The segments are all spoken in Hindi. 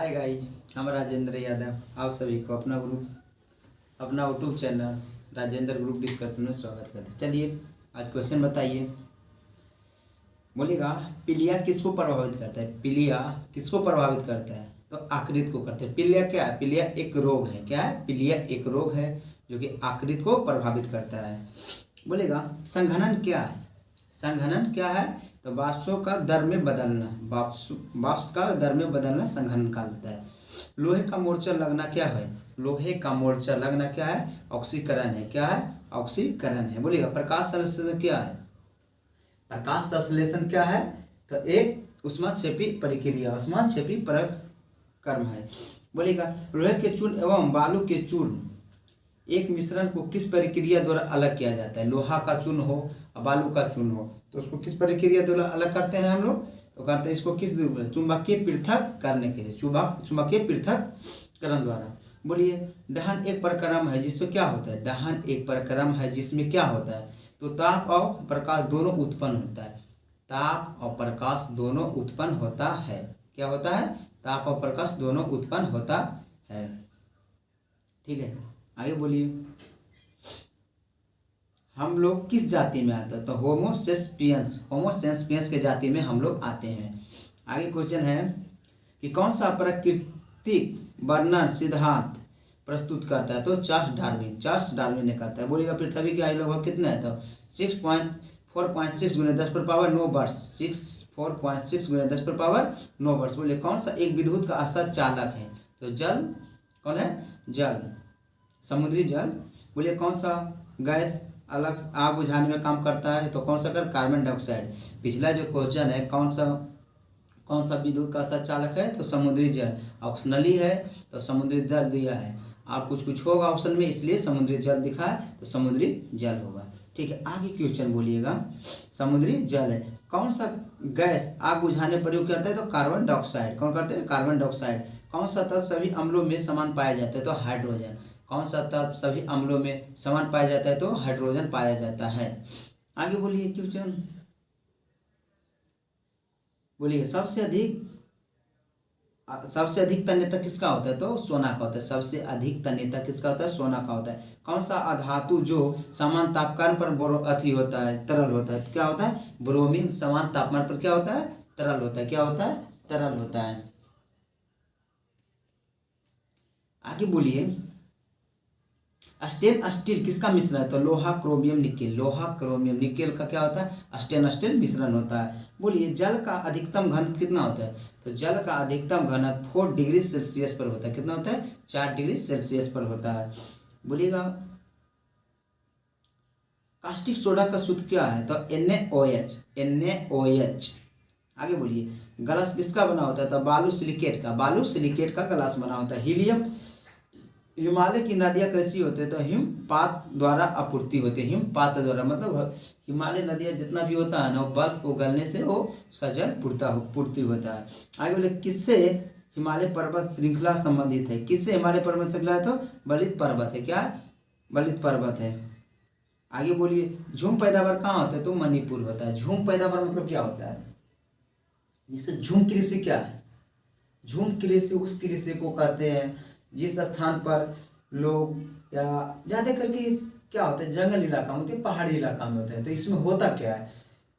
हाय गाइज, हम राजेंद्र यादव आप सभी को अपना YouTube channel Rajendra group discussion में स्वागत करते हैं। चलिए आज क्वेश्चन बताइए। बोलेगा पीलिया किसको प्रभावित करता है? पीलिया किसको प्रभावित करता है? तो आकृति को करते हैं। पीलिया क्या है? पीलिया एक रोग है। क्या है? पीलिया एक रोग है जो कि आकृति को प्रभावित करता है। बोलेगा संघनन क्या है? संघनन क्या है? तो वाष्पों का दर में बदलना, वाष्प का दर में बदलना संघनन कहलाता है। लोहे का मोर्चा लगना क्या है? लोहे का मोर्चा लगना क्या है? ऑक्सीकरण है। क्या है? ऑक्सीकरण है। बोलिएगा प्रकाश संश्लेषण क्या है? प्रकाश संश्लेषण क्या है? तो एक ऊष्माक्षेपी प्रक्रिया, ऊष्माक्षेपी प्रक्रम है। बोलिएगा लोहे के चूर्ण एवं बालू के चूर्ण एक मिश्रण को किस प्रक्रिया द्वारा अलग किया जाता है? लोहा का चूर्ण हो और बालू का चूर्ण हो तो उसको किस प्रक्रिया द्वारा अलग करते हैं हम लोग? तो करते हैं इसको किस द्वारा? चुंबकीय पृथक करने के लिए, चुंबकीय पृथक्करण द्वारा। बोलिए दहन एक प्रक्रम है जिससे क्या होता है? दहन एक प्रक्रम है जिसमें क्या होता है? तो ताप और प्रकाश दोनों उत्पन्न होता है। ताप और प्रकाश दोनों उत्पन्न होता है। क्या होता है? ताप और प्रकाश दोनों उत्पन्न होता है। ठीक है, आगे बोलिए। हम लोग किस जाति में आते हैं? तो होमोसेस्पियंस, होमोसेस्पियंस के जाति में हम लोग आते हैं। आगे क्वेश्चन है कि कौन सा प्राकृतिक वर्णन सिद्धांत प्रस्तुत करता है? तो चार्ल्स डार्विन ने करता है। बोलिएगा पृथ्वी की आयु लगभग कितना है? तो 4.6 गुने 10 पर पावर 9 वर्ष, 4.6 गुने 10 पर पावर 9 वर्ष। बोलिए कौन सा एक विद्युत का असत चालक है? तो जल। कौन है? जल, समुद्री जल। बोलिए कौन सा गैस अलग आग बुझाने में काम करता है? तो कौन सा? कर कार्बन डाइऑक्साइड। पिछला जो क्वेश्चन है कौन सा विद्युत का संचालक है? तो समुद्री जल। ऑप्शनली है तो समुद्री जल दिया है और कुछ होगा ऑप्शन में, इसलिए समुद्री जल दिखा है तो समुद्री जल होगा। ठीक है, आगे क्वेश्चन बोलिएगा। समुद्री जल है। कौन सा गैस आग बुझाने प्रयोग करता है? तो कार्बन डाइऑक्साइड। कौन करते हैं? Carbon dioxide. कौन सा तत्व सभी अम्लों में समान पाया जाता है? तो हाइड्रोजन। कौन सा तत्व सभी अम्लों में समान पाया जाता है? तो हाइड्रोजन पाया जाता है। आगे बोलिए क्वेश्चन। बोलिए सबसे अधिक तन्यता किसका होता है? तो सोना का होता है। सबसे अधिक तन्यता किसका होता है? सोना का होता है। कौन सा अधातु जो समान तापमान पर होता है, तरल होता है? तो क्या होता है? ब्रोमीन। समान तापमान पर क्या होता है? तरल होता है। क्या होता है? तरल होता है। आगे बोलिए स्टेन स्टील किसका मिश्रण है? तो लोहा क्रोमियम निकेल। लोहा क्रोमियम निकेल का क्या होता है? स्टेन मिश्रण होता है। बोलिए जल का अधिकतम घनत्व कितना होता है? तो जल का अधिकतम घनत्व 4 डिग्री सेल्सियस पर होता है। कितना होता है? 4 डिग्री सेल्सियस पर होता है। बोलिएगा कास्टिक सोडा का सूत्र क्या है? तो NaOH। आगे बोलिए ग्लास किसका बना होता है? तो बालू सिलिकेट का ग्लास बना होता है। हीलियम हिमालय की नदियाँ कैसी होती है? तो हिमपात द्वारा आपूर्ति होती है। हिमपात द्वारा मतलब हिमालय नदियाँ जितना भी होता है ना, वो बर्फ को गलने से वो उसका जल पूर्ति होता है। आगे बोले किससे हिमालय पर्वत श्रृंखला संबंधित है? किससे हिमालय पर्वत श्रृंखला है? तो बलित पर्वत है। क्या है? बलित पर्वत है। आगे बोलिए झूम पैदावार कहाँ होता है? तो मणिपुर होता है। झूम पैदावार मतलब क्या होता है? जिससे झूम कृषि क्या है? झूम कृषि उस कृषि को कहते हैं जिस स्थान पर लोग या ज़्यादा करके क्या होता है? जंगल इलाका में होते हैं, पहाड़ी इलाका में होते हैं। तो इसमें होता क्या है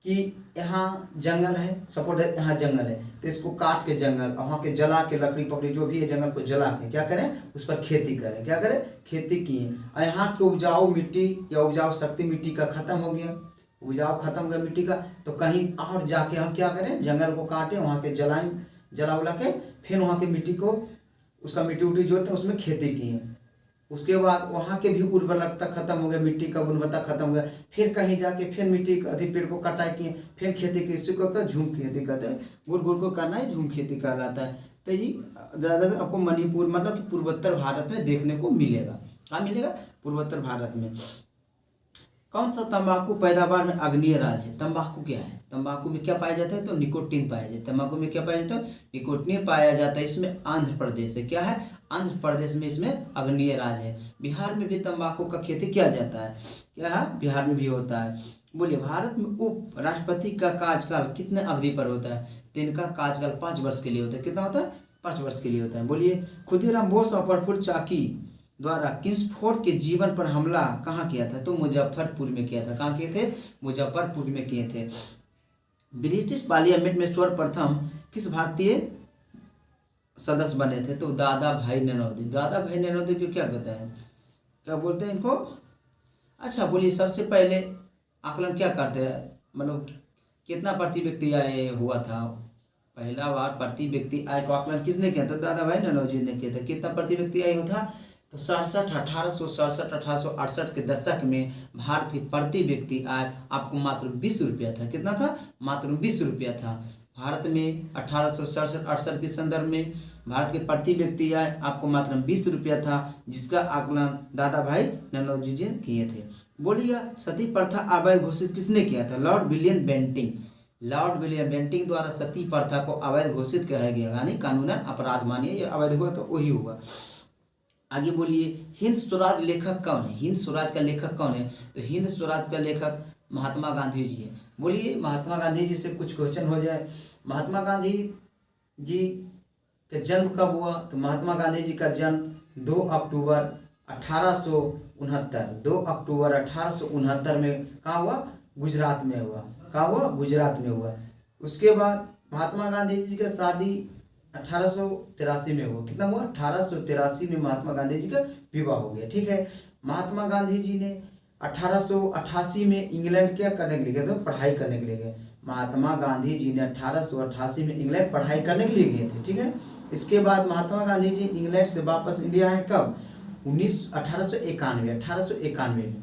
कि यहाँ जंगल है, सपोर्ट है, यहाँ जंगल है तो इसको काट के जंगल और वहाँ के जला के लकड़ी पकड़ी जो भी है जंगल को जला के क्या करें? उस पर खेती करें। क्या करें? खेती किए और यहाँ की उपजाऊ मिट्टी या उपजाऊ शक्ति मिट्टी का खत्म हो गया, उपजाऊ खत्म हो गया मिट्टी का, तो कहीं और जाके हम क्या करें? जंगल को काटें, वहाँ के जला उला के फिर वहाँ की मिट्टी को उसका मिट्टी उट्टी जोड़ते हैं, उसमें खेती की है। उसके बाद वहाँ के भी उर्वरकता खत्म हो गया, मिट्टी का गुणवत्ता खत्म हो गया, फिर कहीं जाके फिर मिट्टी अधिक पेड़ को कटाई किए, फिर खेती की। इसी को झूम खेती कहते हैं। गुड़ को करना ही झूम खेती कहलाता है। तो ये ज़्यादातर आपको मणिपुर मतलब कि पूर्वोत्तर भारत में देखने को मिलेगा। कहाँ मिलेगा? पूर्वोत्तर भारत में। कौन सा तंबाकू पैदावार में अग्रणीय राज्य है? तंबाकू क्या है? तंबाकू में क्या पाया जाता है? तो निकोटीन पाया जाता है। तंबाकू में क्या पाया जाता है? निकोटीन पाया जाता है। इसमें आंध्र प्रदेश है। क्या है? आंध्र प्रदेश में इसमें अग्रणीय राज्य है। बिहार में भी तंबाकू का खेती किया जाता है। क्या है? बिहार में भी होता है। बोलिए भारत में उप राष्ट्रपति का कार्यकाल कितने अवधि पर होता है? तो इनका कार्यकाल 5 वर्ष के लिए होता है। कितना होता है? 5 वर्ष के लिए होता है। बोलिए, खुदीराम बोस और प्रफुल्ल चाकी द्वारा किंग्सफोर्ड के जीवन पर हमला कहाँ किया था? तो मुजफ्फरपुर में किया था। कहाँ किए थे? मुजफ्फरपुर में किए थे। ब्रिटिश पार्लियामेंट में सर्वप्रथम किस भारतीय सदस्य बने थे? तो दादा भाई नौरोजी। दादा भाई नौरोजी को क्या कहता है, क्या बोलते हैं इनको? अच्छा बोलिए, सबसे पहले आकलन क्या करते हैं, मतलब कितना प्रति व्यक्ति आय हुआ था? पहला बार प्रति व्यक्ति आय का आकलन किसने किया था? दादा भाई नौरोजी ने किया था। कितना प्रति व्यक्ति आय होता? तो 1868 के दशक में भारत की प्रति व्यक्ति आय आपको मात्र 20 रुपया था। कितना था? मात्र 20 रुपया था। भारत में 1867-68 के संदर्भ में भारत के प्रति व्यक्ति आय आपको मात्र 20 रुपया था, जिसका आकलन दादा भाई नौरोजी जी ने किए थे। बोलिए, सती प्रथा अवैध घोषित किसने किया था? Lord William Bentinck. Lord William Bentinck द्वारा सती प्रथा को अवैध घोषित किया गया, यानी कानूनन अपराध मानिए, ये अवैध हुआ तो वही हुआ। आगे बोलिए, हिंद स्वराज लेखक कौन है? हिंद स्वराज का लेखक कौन है? तो हिंद स्वराज का लेखक महात्मा गांधी जी है। बोलिए, महात्मा गांधी जी से कुछ क्वेश्चन हो जाए। महात्मा गांधी जी का जन्म कब हुआ? तो महात्मा गांधी जी का जन्म 2 अक्टूबर 1869 2 अक्टूबर 1869 में कहाँ हुआ? गुजरात में हुआ। कहाँ हुआ? गुजरात में हुआ। उसके बाद महात्मा गांधी जी का शादी 1883 में हुआ। कितना हुआ? 1883 में महात्मा गांधी जी का विवाह हो गया। ठीक है। महात्मा गांधी जी ने 1888 में इंग्लैंड क्या करने के लिए गए? तो पढ़ाई करने के लिए गए। महात्मा गांधी जी ने 1888 में इंग्लैंड पढ़ाई करने के लिए गए थे। ठीक है। इसके बाद महात्मा गांधी जी इंग्लैंड से वापस इंडिया आए कब? 1891 में।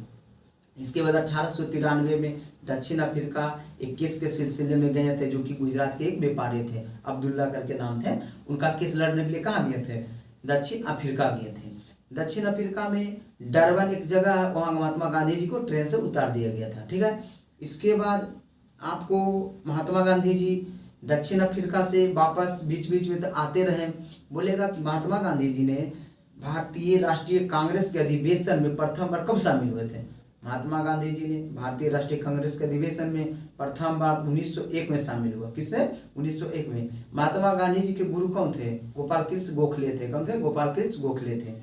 इसके बाद 1893 में दक्षिण अफ्रीका एक केस के सिलसिले में गए थे, जो कि गुजरात के एक व्यापारी थे, अब्दुल्ला करके नाम थे। उनका केस लड़ने के लिए कहाँ गए थे? दक्षिण अफ्रीका गए थे। दक्षिण अफ्रीका में डरबन एक जगह है, वहाँ महात्मा गांधी जी को ट्रेन से उतार दिया गया था। ठीक है। इसके बाद आपको महात्मा गांधी जी दक्षिण अफ्रीका से वापस बीच बीच में तो आते रहे। बोलेगा कि महात्मा गांधी जी ने भारतीय राष्ट्रीय कांग्रेस के अधिवेशन में प्रथम बार कब शामिल हुए थे? महात्मा गांधी जी ने भारतीय राष्ट्रीय कांग्रेस के अधिवेशन में प्रथम बार 1901 में शामिल हुआ। किससे? 1901 में। महात्मा गांधी जी के गुरु कौन थे? गोपाल कृष्ण गोखले थे। कौन थे? गोपाल कृष्ण गोखले थे।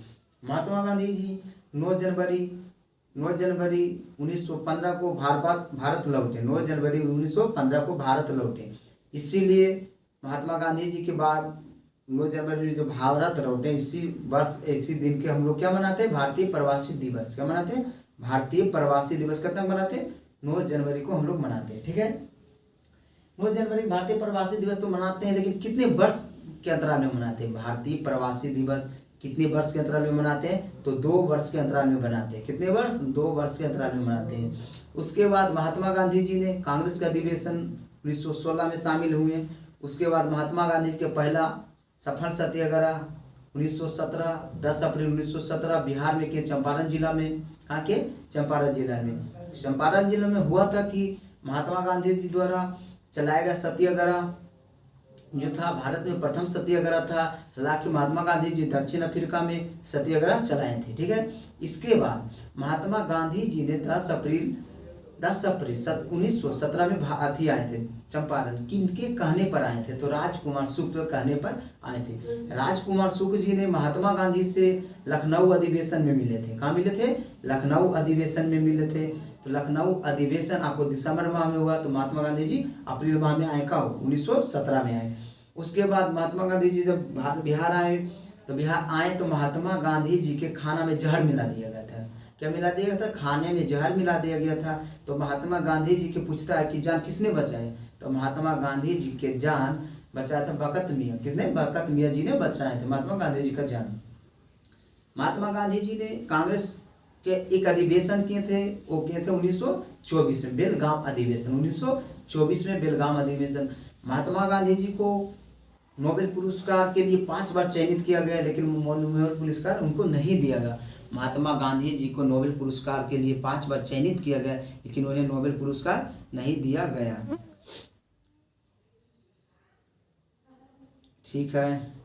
महात्मा गांधी जी 9 जनवरी 1915 को भारत लौटे। 9 जनवरी 1915 को भारत लौटे। इसीलिए महात्मा गांधी जी के बाद 9 जनवरी जब भारत लौटे, इसी वर्ष इसी दिन के हम लोग क्या मनाते हैं? भारतीय प्रवासी दिवस। क्या मनाते हैं? भारतीय प्रवासी दिवस कब तक मनाते हैं? 9 जनवरी को हम लोग मनाते हैं। ठीक है। 9 जनवरी भारतीय प्रवासी दिवस तो मनाते हैं, लेकिन कितने वर्ष के अंतराल में मनाते हैं? भारतीय प्रवासी दिवस कितने वर्ष के अंतराल में मनाते हैं? तो 2 वर्ष के अंतराल में मनाते हैं। कितने वर्ष? 2 वर्ष के अंतराल में मनाते हैं। उसके बाद महात्मा गांधी जी ने कांग्रेस का अधिवेशन 1916 में शामिल हुए। उसके बाद महात्मा गांधी जी का पहला सफल सत्याग्रह 1917 10 अप्रैल 1917 बिहार में के चंपारण जिला में। कहाँ के? चंपारण जिला में। चंपारण जिला में हुआ था कि महात्मा गांधी जी द्वारा चलाया गया सत्याग्रह जो था भारत में प्रथम सत्याग्रह था। हालांकि महात्मा गांधी जी दक्षिण अफ्रीका में सत्याग्रह चलाए थे। ठीक है। इसके बाद महात्मा गांधी जी ने 10 अप्रैल 1917 में भारत आए थे चंपारण। किनके कहने पर आए थे? तो राजकुमार शुक्ल के कहने पर आए थे। राजकुमार शुक्ल जी ने महात्मा गांधी से लखनऊ अधिवेशन में मिले थे। कहाँ मिले थे? लखनऊ अधिवेशन में मिले थे। तो लखनऊ अधिवेशन आपको दिसंबर माह में हुआ, तो महात्मा गांधी जी अप्रैल माह में आए। कब? 1917 में आए। उसके बाद महात्मा गांधी जी जब बिहार आए, तो बिहार आए तो महात्मा गांधी जी के खाना में जहर मिला दिया गया था। क्या मिला दिया गया था? खाने में जहर मिला दिया गया था। तो महात्मा गांधी जी के पूछता है कि जान किसने बचाए? तो महात्मा गांधी जी के जान बचाया था बकत मियाँ। किसने? बकत मियाँ जी ने बचाए थे महात्मा गांधी जी का जान। महात्मा गांधी जी ने कांग्रेस के एक अधिवेशन किए थे, वो किए थे 1924 में, बेलगाम अधिवेशन। 1924 में बेलगाम अधिवेशन। महात्मा गांधी जी को नोबेल पुरस्कार के लिए 5 बार चयनित किया गया, लेकिन नोबेल पुरस्कार उनको नहीं दिया गया। महात्मा गांधी जी को नोबेल पुरस्कार के लिए 5 बार चयनित किया गया, लेकिन उन्हें नोबेल पुरस्कार नहीं दिया गया। ठीक है।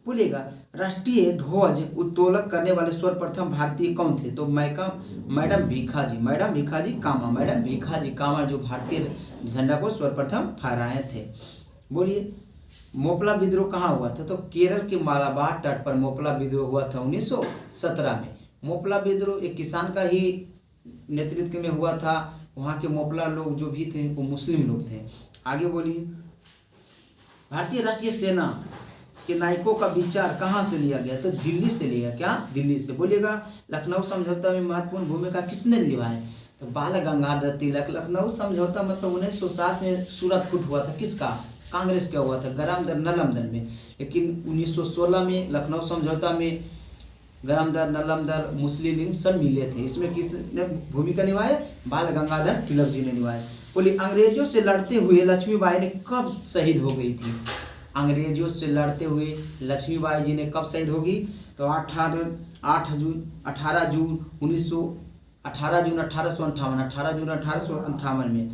बोलिएगा, राष्ट्रीय ध्वज उत्तोलन करने वाले सर्वप्रथम भारतीय कौन थे? तो मैडम भीखाजी कामा जो भारतीय झंडा को सर्वप्रथम फहराए थे। बोलिए, मोपला विद्रोह कहाँ हुआ था? तो केरल के मालाबार तट पर मोपला विद्रोह हुआ था 1917 में। मोपला विद्रोह एक किसान का ही नेतृत्व में हुआ था। वहाँ के मोपला लोग जो भी थे वो मुस्लिम लोग थे। आगे बोलिए। भारतीय राष्ट्रीय सेना के नायकों का विचार कहाँ से लिया गया? तो दिल्ली से लिया। क्या? दिल्ली से। बोलिएगा। लखनऊ समझौता में महत्वपूर्ण भूमिका किसने निभाई? तो बाल गंगाधर तिलक। लखनऊ समझौता मतलब 1907 में सूरत फूट हुआ था। किसका? कांग्रेस का हुआ था, गरामदर नलमदर में। लेकिन 1916 में लखनऊ समझौता में गरामदर नलमदर मुस्लिम लीग सब मिले थे। इसमें किसने भूमिका निभाई? बाल गंगाधर तिलक जी ने निभाई। बोलिए, अंग्रेजों से लड़ते हुए लक्ष्मीबाई ने कब शहीद हो गई थी? अंग्रेजों से लड़ते हुए लक्ष्मीबाई जी ने कब शहीद होगी? तो 18 जून 1858 में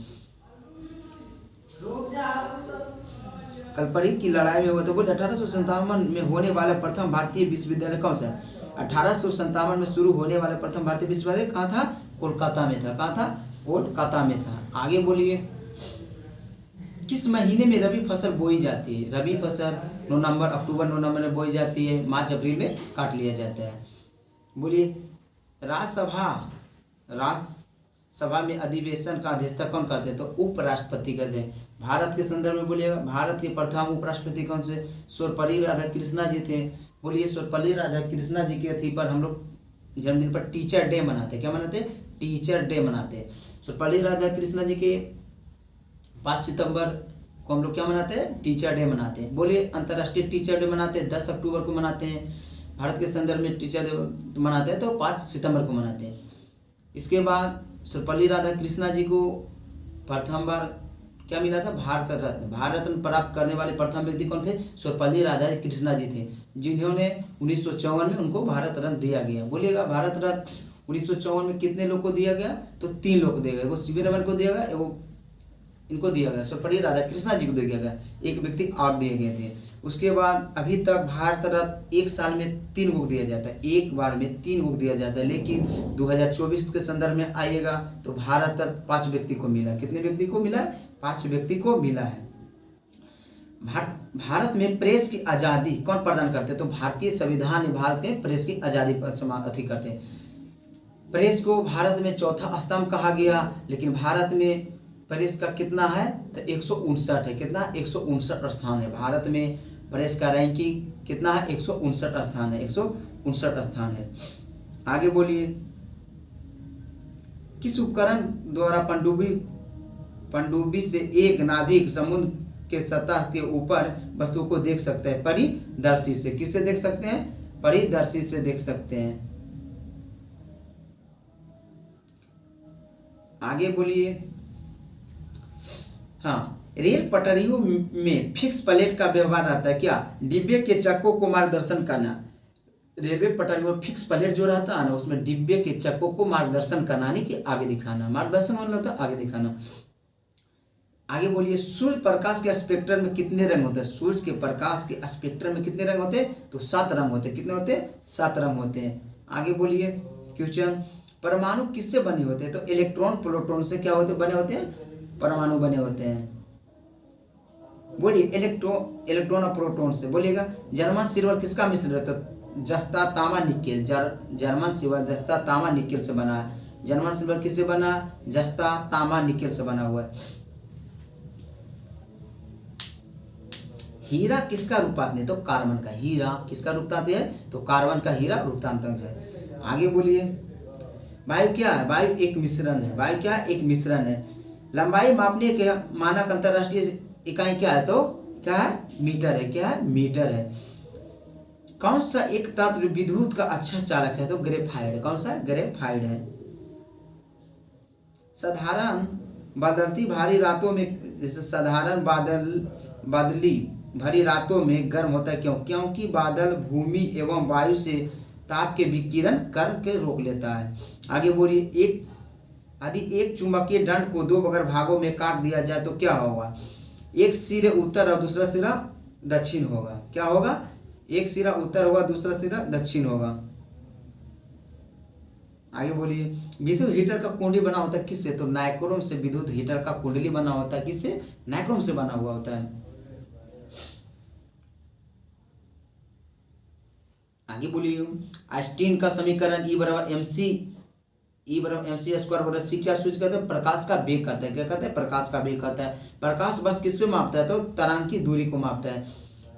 कलपरी की लड़ाई में हुआ। तो बोले 1857 में होने वाला प्रथम भारतीय विश्वविद्यालय कौन सा? 1857 में शुरू होने वाला प्रथम भारतीय विश्वविद्यालय कहाँ था? कोलकाता में था। कहाँ था? कोलकाता में था। आगे बोलिए। किस महीने में रबी फसल बोई जाती है? रबी फसल नवंबर, अक्टूबर नवंबर में बोई जाती है। मार्च अप्रैल में काट लिया जाता है। बोलिए। राज्यसभा में अधिवेशन का अध्यक्षता कौन करते हैं? तो उपराष्ट्रपति करते हैं। भारत के संदर्भ में बोलिएगा। भारत के प्रथम उपराष्ट्रपति कौन से? सर्वपल्ली राधाकृष्णन जी थे। बोलिए। सर्वपल्ली राधाकृष्णन जी के अथी पर हम लोग जन्मदिन पर टीचर डे मनाते हैं। क्या मनाते हैं? टीचर डे मनाते हैं। सर्वपल्ली राधाकृष्णन जी के 5 सितंबर को हम लोग क्या मनाते हैं? टीचर डे मनाते हैं। बोलिए। अंतर्राष्ट्रीय टीचर डे मनाते हैं 10 अक्टूबर को मनाते हैं। भारत के संदर्भ में टीचर डे मनाते हैं तो 5 सितंबर को मनाते हैं। इसके बाद सर्वपल्ली राधाकृष्णन जी को प्रथम बार क्या मिला था? भारत रत्न। भारत रत्न प्राप्त करने वाले प्रथम व्यक्ति कौन थे? सर्वपल्ली राधाकृष्णन जी थे, जिन्होंने 1954 में उनको भारत रत्न दिया गया। बोलिएगा। भारत रत्न 1954 में कितने लोग को दिया गया? तो 3 लोग को दिया गया। वो सीवी रमन को दिया गया, वो इनको दिया गया, सर्वपल्ली राधाकृष्णन जी को दिया गया। एक व्यक्ति और दिए गए थे। उसके बाद अभी तक भारत रत्न एक साल में 3 को दिया जाता है। एक बार में 3 को दिया जाता है। लेकिन 2024 के संदर्भ में आइएगा तो भारत रत्न 5 व्यक्ति को मिला। कितने व्यक्ति को मिला? 5 व्यक्ति को मिला है। भारत में प्रेस की आज़ादी कौन प्रदान करते हैं? तो भारतीय संविधान में भारत के प्रेस की आज़ादी अथी करते हैं। प्रेस को भारत में चौथा स्तंभ कहा गया। लेकिन भारत में प्रेस का कितना है? तो 159 है। कितना? 159 स्थान है। भारत में प्रेस का रैंकिंग कितना है? 159 स्थान है। 159 स्थान है। आगे बोलिए। किस उपकरण द्वारा पनडुब्बी से एक नाविक समुद्र के सतह के ऊपर वस्तु को देख सकते हैं? परिदर्शी से। किससे देख सकते हैं? परिदर्शी से देख सकते हैं। आगे बोलिए। हाँ। रेल पटरियों में फिक्स प्लेट का व्यवहार रहता है। क्या? डिब्बे के चक्कों को मार्गदर्शन करना। रेलवे पटरियों में फिक्स प्लेट जो रहता है ना, उसमें डिब्बे के चक्कों को मार्गदर्शन करना, नहीं कि आगे दिखाना। मार्गदर्शन मतलब होता है आगे दिखाना। आगे बोलिए। सूर्य प्रकाश के स्पेक्ट्रम में कितने रंग होते हैं? सूर्य के प्रकाश के स्पेक्ट्रम में कितने रंग होते हैं? तो 7 रंग होते हैं। कितने होते हैं? 7 रंग होते हैं। आगे बोलिए। क्वेश्चन। परमाणु किससे बने होते हैं? तो इलेक्ट्रॉन प्रोटॉन से क्या होते बने होते हैं? परमाणु बने होते हैं। बोलिए। इलेक्ट्रॉन और प्रोटॉन से। बोलिएगा। जर्मन सिल्वर किसका मिश्रण है? तो जस्ता तांबा निकेल। जर्मन सिल्वर जस्ता तांबा निकेल से बना है। जर्मन सिल्वर किससे बना? जस्ता तांबा निकेल से बना हुआ है। हीरा किसका रूपांतर है? तो कार्बन का। हीरा किसका रूपांतर है? तो कार्बन का हीरा रूपांतर है। आगे बोलिए। वायु क्या है? वायु एक मिश्रण है। वायु क्या है? एक मिश्रण है। लंबाई मापने के मानक अंतरराष्ट्रीय इकाई क्या है? तो क्या है? मीटर है। क्या है? मीटर है। कौन सा एक तत्व विद्युत का अच्छा चालक है? तो ग्रेफाइट। कौन सा? ग्रेफाइट है। साधारण बदलती भारी रातों में, जैसे साधारण बादली भरी रातों में गर्म होता है। क्यों? क्योंकि बादल भूमि एवं वायु से ताप के विकिरण करके रोक लेता है। आगे बोलिए। यदि एक चुंबकीय दंड को 2 बराबर भागों में काट दिया जाए तो क्या होगा? एक सिरा उत्तर और दूसरा सिरा दक्षिण होगा। क्या होगा? एक सिरा उत्तर होगा, दूसरा सिरा दक्षिण होगा। आगे बोलिए। विद्युत हीटर का कुंडली बना होता है किससे? तो नाइक्रोम से विद्युत हीटर का कुंडली बना होता है। किससे? नाइक्रोम से बना हुआ होता है। आगे बोलिए, आइंस्टीन का समीकरण E बराबर एम सी स्क्वायर बराबर सी क्या सूचित करता है? प्रकाश का वेग करता है। क्या करता है? प्रकाश का वेग करता है। प्रकाश वर्ष किसको मापता है? तो तरंग की दूरी को मापता है।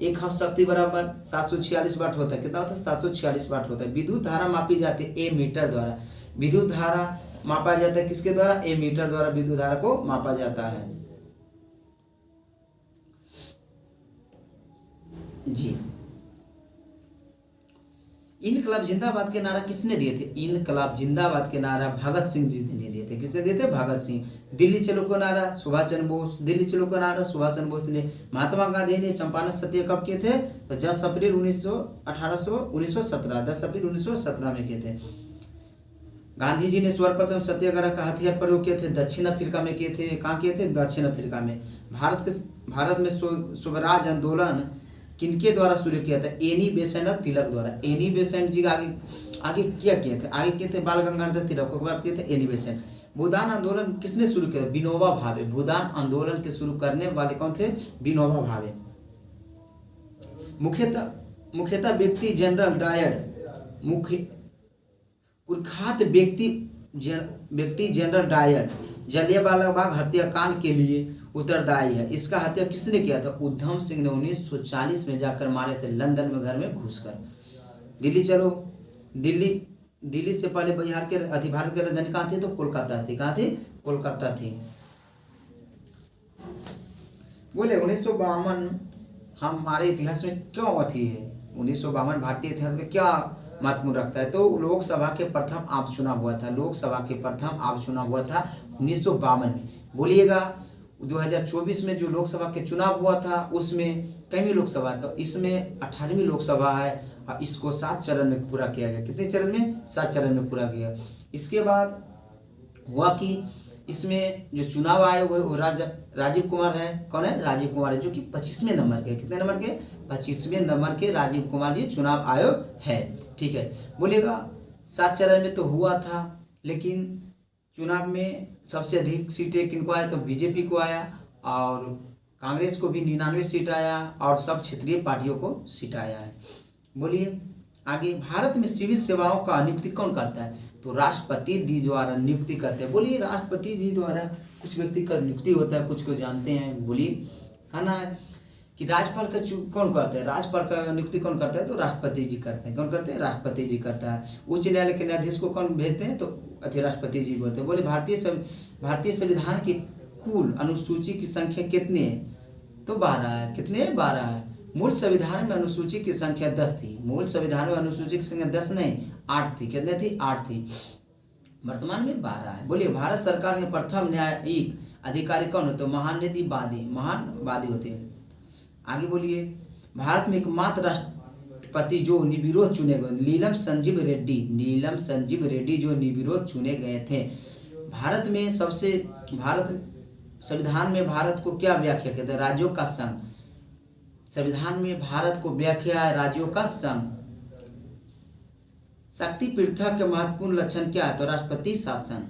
एक हर्ट्ज शक्ति बराबर 746 वाट होता है। कितना होता है? 746 वाट होता है। विद्युत धारा मापी जाती है ए मीटर द्वारा। विद्युत धारा मापा जाता है किसके द्वारा? ए मीटर द्वारा विद्युत धारा को मापा जाता है। जी, इनकलाब जिंदाबाद के नारा किसने दिए थे? इनकलाब जिंदाबाद के नारा भगत सिंह जी ने दिए थे। किसने दिए थे? भगत सिंह। दिल्ली चलो का नारा सुभाष चंद्र बोस। दिल्ली चलो का नारा सुभाष चंद्र बोस ने। महात्मा गांधी ने चंपारण सत्याग्रह कब किए थे? तो 10 अप्रैल 1917 में किए थे। गांधी जी ने सर्वप्रथम सत्याग्रह का हथियार प्रयोग किए थे दक्षिण अफ्रीका में किए थे। कहाँ किए थे? दक्षिण अफ्रीका में। भारत में स्वराज आंदोलन किनके द्वारा शुरू किया था? एनी बेसेंट और तिलक द्वारा। एनी बेसेंट जी आगे क्या किए थे? आगे किए थे बाल गंगाधर तिलक, के बाद किए थे एनी बेसेंट। भूदान आंदोलन किसने शुरू किया? विनोबा भावे। भूदान आंदोलन के शुरू करने वाले कौन थे? विनोबा भावे। मुख्यतः व्यक्ति जनरल डायर कुख्यात व्यक्ति जनरल डायर जलियांवाला बाग हत्याकांड के लिए उत्तरदायी है। इसका हत्या किसने किया था? उधम सिंह ने 1940 में जाकर मारे थे, लंदन में घर में घुसकर। दिल्ली चलो, दिल्ली से पहले बिहार के भारत के राजधानी कहाँ थी? तो कोलकाता थी। कहाँ थी? कोलकाता थी। बोले 1952 हमारे इतिहास में क्यों अथी है? 1952 भारतीय इतिहास में क्या महत्वपूर्ण रखता है? तो लोकसभा के प्रथम आम चुनाव हुआ था। लोकसभा के प्रथम आम चुनाव हुआ था 1952 में। बोलिएगा 2024 में जो लोकसभा के चुनाव हुआ था उसमें कई लोकसभा, तो इसमें 18वीं लोकसभा है और इसको 7 चरण में पूरा किया गया। कितने चरण में? 7 चरण में पूरा किया। इसके बाद हुआ कि इसमें जो चुनाव आयोग है वो राजीव कुमार है। कौन है? राजीव कुमार है, जो कि 25वें नंबर के। कितने नंबर के? 25वें नंबर के राजीव कुमार जी चुनाव आयोग है। ठीक है, बोलिएगा 7 चरण में तो हुआ था, लेकिन चुनाव में सबसे अधिक सीटें किनको आया? तो बीजेपी को आया, और कांग्रेस को भी 99 सीट आया, और सब क्षेत्रीय पार्टियों को सीट आया है। बोलिए आगे, भारत में सिविल सेवाओं का नियुक्ति कौन करता है? तो राष्ट्रपति जी द्वारा नियुक्ति करते हैं। बोलिए राष्ट्रपति जी द्वारा कुछ व्यक्ति का नियुक्ति होता है, कुछ को जानते हैं। बोलिए कहना है कि राज्यपाल का कौन करता है? राज्यपाल का नियुक्ति कौन करता है? तो राष्ट्रपति जी करते हैं। कौन करते हैं? राष्ट्रपति जी करता है। उच्च न्यायालय के न्यायाधीश को कौन भेजते हैं? तो राष्ट्रपति जी बोलते हैं। बोले भारतीय संविधान की कुल अनुसूची की संख्या कितनी है? तो 12 है। कितने? 12 है। मूल संविधान में अनुसूची की संख्या 10 थी। मूल संविधान में अनुसूची की संख्या 10 नहीं 8 थी। कितने थी? 8 थी। वर्तमान में 12 है। बोलिए भारत सरकार में प्रथम न्यायिक अधिकारी कौन होते? महानवादी होते हैं। आगे बोलिए, भारत में एकमात्र राष्ट्रपति जो निर्विरोध चुने गए, नीलम संजीव रेड्डी जो निर्विरोध चुने गए थे। भारत संविधान में भारत को क्या व्याख्या कहते हैं? राज्यों का संघ। संविधान में भारत को व्याख्या है राज्यों का संघ। शक्ति पृथक के महत्वपूर्ण लक्षण क्या है? तो राष्ट्रपति शासन।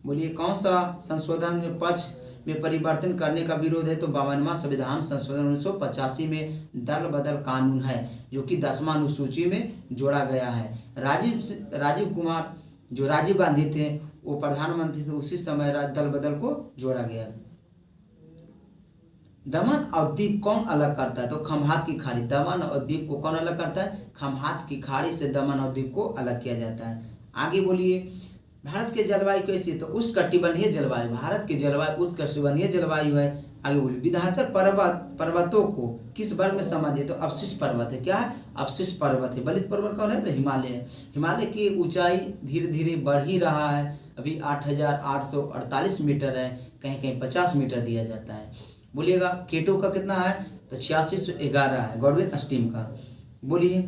बोलिए कौन सा संशोधन में पक्ष में परिवर्तन करने का विरोध है? तो 52वां संविधान संशोधन 1985 में दल बदल कानून है, जो कि 10वां अनुसूची में जोड़ा गया है। राजीव कुमार जो राजीव गांधी थे वो प्रधानमंत्री थे, उसी समय दल बदल को जोड़ा गया। दमन और दीप कौन अलग करता है? तो खमहात की खाड़ी। दमन और दीप को कौन अलग करता है? खमहात की खाड़ी से दमन और दीप को अलग किया जाता है। आगे बोलिए, भारत के जलवायु कैसी है? तो उष्णकटिबंधीय जलवायु। भारत की जलवायु उष्णकटिबंधीय जलवायु है। आगे बोलिए, विंध्याचल पर्वतों को किस वर्ग में सम्मानित? तो अवशिष्ट पर्वत है। क्या है? अवशिष्ट पर्वत है। बलित पर्वत कौन है? तो हिमालय है। हिमालय की ऊंचाई धीरे धीरे बढ़ ही रहा है। अभी 8,848 मीटर है, कहीं कहीं 50 मीटर दिया जाता है। बोलिएगा केटो का कितना है? तो 8611 है, गॉडविन अस्टीम का। बोलिए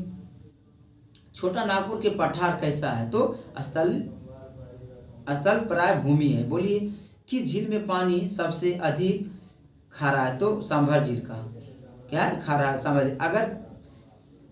छोटा नागपुर के पठार कैसा है? तो स्थल प्राय भूमि है। बोलिए किस झील में पानी सबसे अधिक खारा है? तो सांभर झील का। क्या है? खारा है सांभर झील। अगर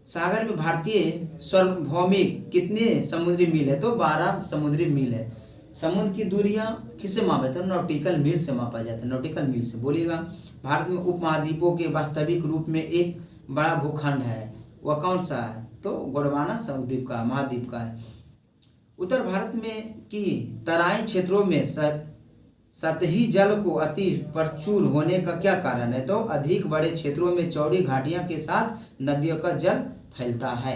सागर में भारतीय सार्वभौमिक कितने समुद्री मील है? तो 12 समुद्री मील है। समुद्र की दूरियां किससे मापा जाता है? नॉटिकल मील से मापा जाता है। नॉटिकल मील से। बोलिएगा भारत में उपमहाद्वीपों के वास्तविक रूप में एक बड़ा भूखंड है, वह कौन सा है? तो गोंडवाना समुद्वीप का महाद्वीप का है। उत्तर भारत में की तराई क्षेत्रों में सतही जल को अति प्रचुर होने का क्या कारण है? तो अधिक बड़े क्षेत्रों में चौड़ी घाटियां के साथ नदियों का जल फैलता है।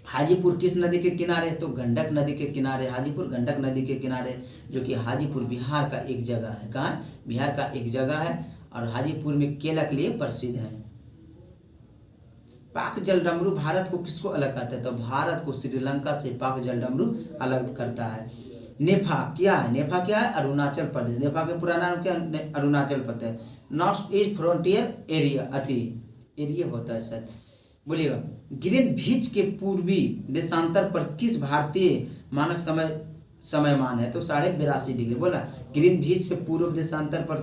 हाजीपुर किस नदी के किनारे? तो गंडक नदी के किनारे। हाजीपुर गंडक नदी के किनारे, जो कि हाजीपुर बिहार का एक जगह है। कहाँ? बिहार का एक जगह है और हाजीपुर में केला के लिए प्रसिद्ध है। पाक जलडमरू भारत को किसको अलग करता है? तो भारत को श्रीलंका से पाक जलडमरू अलग करता है। नेफा क्या है? नेफा क्या है? अरुणाचल प्रदेश। नेफा के पुराना नाम क्या है? Arunachal Pradesh. North east frontier area होता है शायद। बोलिएगा, ग्रीनविच के पूर्वी देशांतर पर किस भारतीय मानक समयमान है? तो 82.5 डिग्री। बोला ग्रीनविच के पूर्व देशांतर पर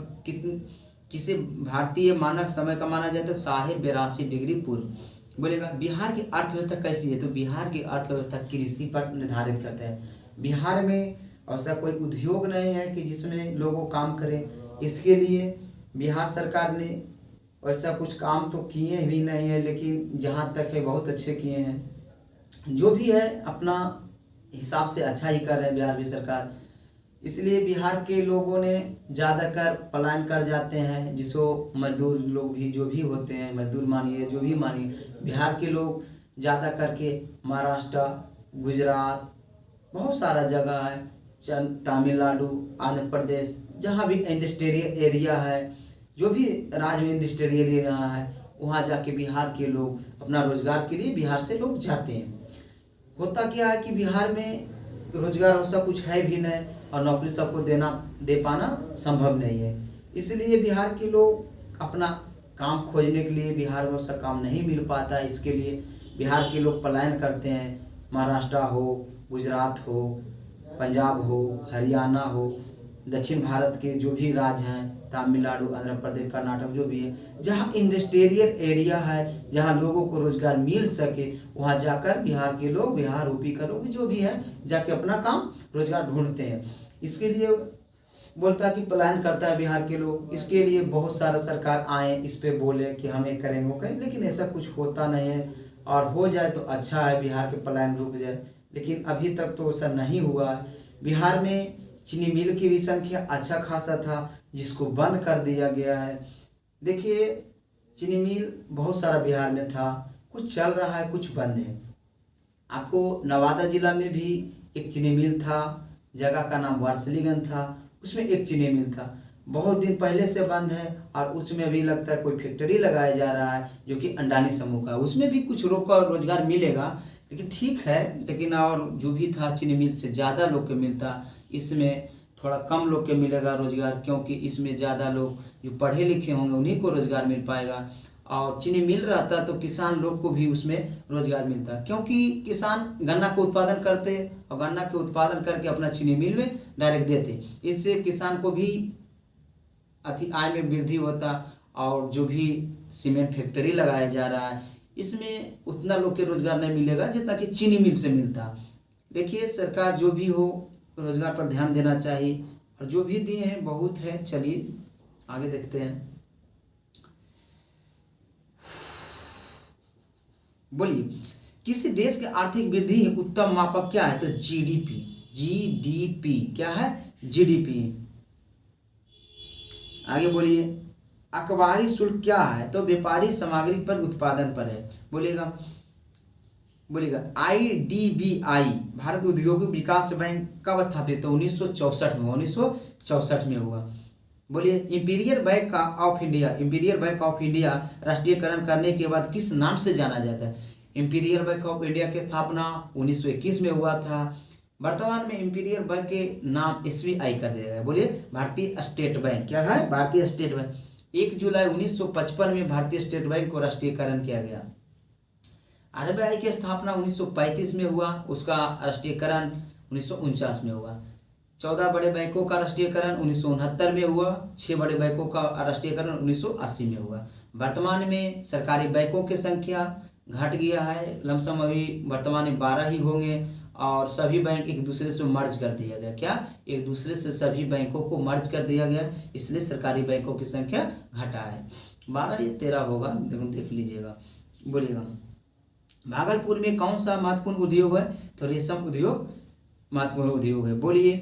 किसे भारतीय मानक समय का माना जाता है? 82.5 डिग्री पूर्व। बोलेगा, बिहार की अर्थव्यवस्था कैसी है? तो बिहार की अर्थव्यवस्था कृषि पर निर्धारित करते हैं। बिहार में ऐसा कोई उद्योग नहीं है कि जिसमें लोग काम करें। इसके लिए बिहार सरकार ने ऐसा कुछ काम तो किए भी नहीं है, लेकिन जहाँ तक है बहुत अच्छे किए हैं। जो भी है अपना हिसाब से अच्छा ही कर रहे हैं बिहार की सरकार। इसलिए बिहार के लोगों ने ज़्यादातर पलायन कर जाते हैं, जिसको मजदूर लोग भी जो भी होते हैं, मजदूर मानिए जो भी मानिए, बिहार के लोग ज़्यादा करके महाराष्ट्र, गुजरात, बहुत सारा जगह है, तमिलनाडु, आंध्र प्रदेश, जहाँ भी इंडस्ट्रियल एरिया है, जो भी राज्य में इंडस्ट्रियल एरिया है, वहाँ जाके बिहार के लोग अपना रोजगार के लिए बिहार से लोग जाते हैं। होता क्या है कि बिहार में रोजगार वैसा कुछ है भी नहीं और नौकरी सबको दे पाना संभव नहीं है। इसलिए बिहार के लोग अपना काम खोजने के लिए बिहार में वैसा काम नहीं मिल पाता है। इसके लिए बिहार के लोग पलायन करते हैं। महाराष्ट्र हो, गुजरात हो, पंजाब हो, हरियाणा हो, दक्षिण भारत के जो भी राज्य हैं, तमिलनाडु, आंध्र प्रदेश, कर्नाटक, जो भी है, जहाँ इंडस्ट्रियल एरिया है, जहाँ लोगों को रोजगार मिल सके, वहाँ जाकर बिहार के लोग, बिहार यूपी का लोग जो भी है, जाके अपना काम रोजगार ढूंढते हैं। इसके लिए बोलता है कि पलायन करता है बिहार के लोग। इसके लिए बहुत सारा सरकार आए, इस पे बोले कि हम ये करेंगे वो करेंगे, लेकिन ऐसा कुछ होता नहीं है। और हो जाए तो अच्छा है, बिहार के पलायन रुक जाए, लेकिन अभी तक तो ऐसा नहीं हुआ है। बिहार में चीनी मिल की भी संख्या अच्छा खासा था, जिसको बंद कर दिया गया है। देखिए, चीनी मिल बहुत सारा बिहार में था, कुछ चल रहा है, कुछ बंद है। आपको नवादा जिला में भी एक चीनी मिल था, जगह का नाम वारसलीगंज था, उसमें एक चीनी मिल था, बहुत दिन पहले से बंद है। और उसमें अभी लगता है कोई फैक्ट्री लगाया जा रहा है, जो कि अंडानी समूह का, उसमें भी कुछ रोजगार मिलेगा, लेकिन ठीक है। लेकिन और जो भी था चीनी मिल से ज़्यादा लोग को मिलता, इसमें थोड़ा कम लोग के मिलेगा रोजगार, क्योंकि इसमें ज़्यादा लोग जो पढ़े लिखे होंगे उन्हीं को रोजगार मिल पाएगा। और चीनी मिल रहता तो किसान लोग को भी उसमें रोजगार मिलता, क्योंकि किसान गन्ना को उत्पादन करते और गन्ना के उत्पादन करके अपना चीनी मिल में डायरेक्ट देते। इससे किसान को भी आय में वृद्धि होता। और जो भी सीमेंट फैक्ट्री लगाया जा रहा है, इसमें उतना लोग के रोजगार नहीं मिलेगा जितना कि चीनी मिल से मिलता। देखिए, सरकार जो भी हो रोजगार पर ध्यान देना चाहिए, और जो भी दिए हैं बहुत है। चलिए आगे देखते हैं। बोलिए, किसी देश की आर्थिक वृद्धि उत्तम मापक क्या है? तो जीडीपी। जीडीपी क्या है? जीडीपी। आगे बोलिए, अखबारी शुल्क क्या है? तो व्यापारी सामग्री पर उत्पादन पर है। बोलिएगा IDBI भारत उद्योगिक विकास बैंक कब स्थापित? तो 1964 में, 1964 में हुआ। बोलिए, इंपीरियल बैंक ऑफ इंडिया राष्ट्रीयकरण करने के बाद किस नाम से जाना जाता है? इंपीरियल बैंक ऑफ इंडिया की स्थापना 1921 में हुआ था। वर्तमान में इंपीरियल बैंक के नाम SBI कर दिया गया। बोलिए, भारतीय स्टेट बैंक क्या है? भारतीय स्टेट बैंक। 1 जुलाई 1955 में भारतीय स्टेट बैंक को राष्ट्रीयकरण किया गया। RBI की स्थापना 1935 में हुआ, उसका राष्ट्रीयकरण 1949 में हुआ। 14 बड़े बैंकों का राष्ट्रीयकरण 1969 में हुआ। 6 बड़े बैंकों का राष्ट्रीयकरण 1980 में हुआ। वर्तमान में सरकारी बैंकों की संख्या घट गया है, लमसम अभी वर्तमान में 12 ही होंगे, और सभी बैंक एक दूसरे से मर्ज कर दिया गया। क्या? एक दूसरे से सभी बैंकों को मर्ज कर दिया गया, इसलिए सरकारी बैंकों की संख्या घटा है। 12 या 13 होगा, देख लीजिएगा। बोलिएगा, भागलपुर में कौन सा महत्वपूर्ण उद्योग है? तो रेशम उद्योग महत्वपूर्ण उद्योग है। बोलिए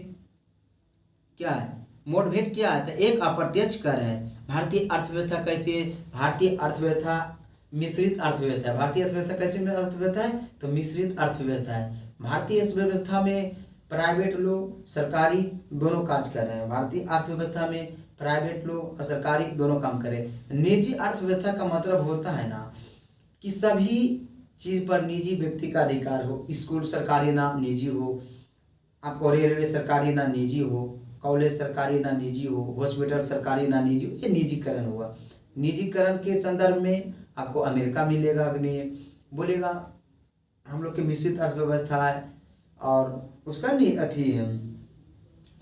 क्या है? मोडभेट क्या है? तो एक अप्रत्यक्ष कर है। भारतीय अर्थव्यवस्था कैसी है? भारतीय अर्थव्यवस्था मिश्रित अर्थव्यवस्था है। भारतीय अर्थव्यवस्था कैसी अर्थव्यवस्था है? तो मिश्रित अर्थव्यवस्था है। भारतीय अर्थव्यवस्था में प्राइवेट लोग सरकारी दोनों कार्य कर रहे हैं। भारतीय अर्थव्यवस्था में प्राइवेट लोग और सरकारी दोनों काम करें। निजी अर्थव्यवस्था का मतलब होता है ना कि सभी चीज पर निजी व्यक्ति का अधिकार हो। स्कूल सरकारी ना निजी हो, आपको रेलवे सरकारी ना निजी हो, कॉलेज सरकारी ना निजी हो, हॉस्पिटल सरकारी ना निजी हो, ये निजीकरण हुआ। निजीकरण के संदर्भ में आपको अमेरिका मिलेगा कि नहीं? बोलेगा हम लोग की मिश्रित अर्थव्यवस्था है और उसका अथी है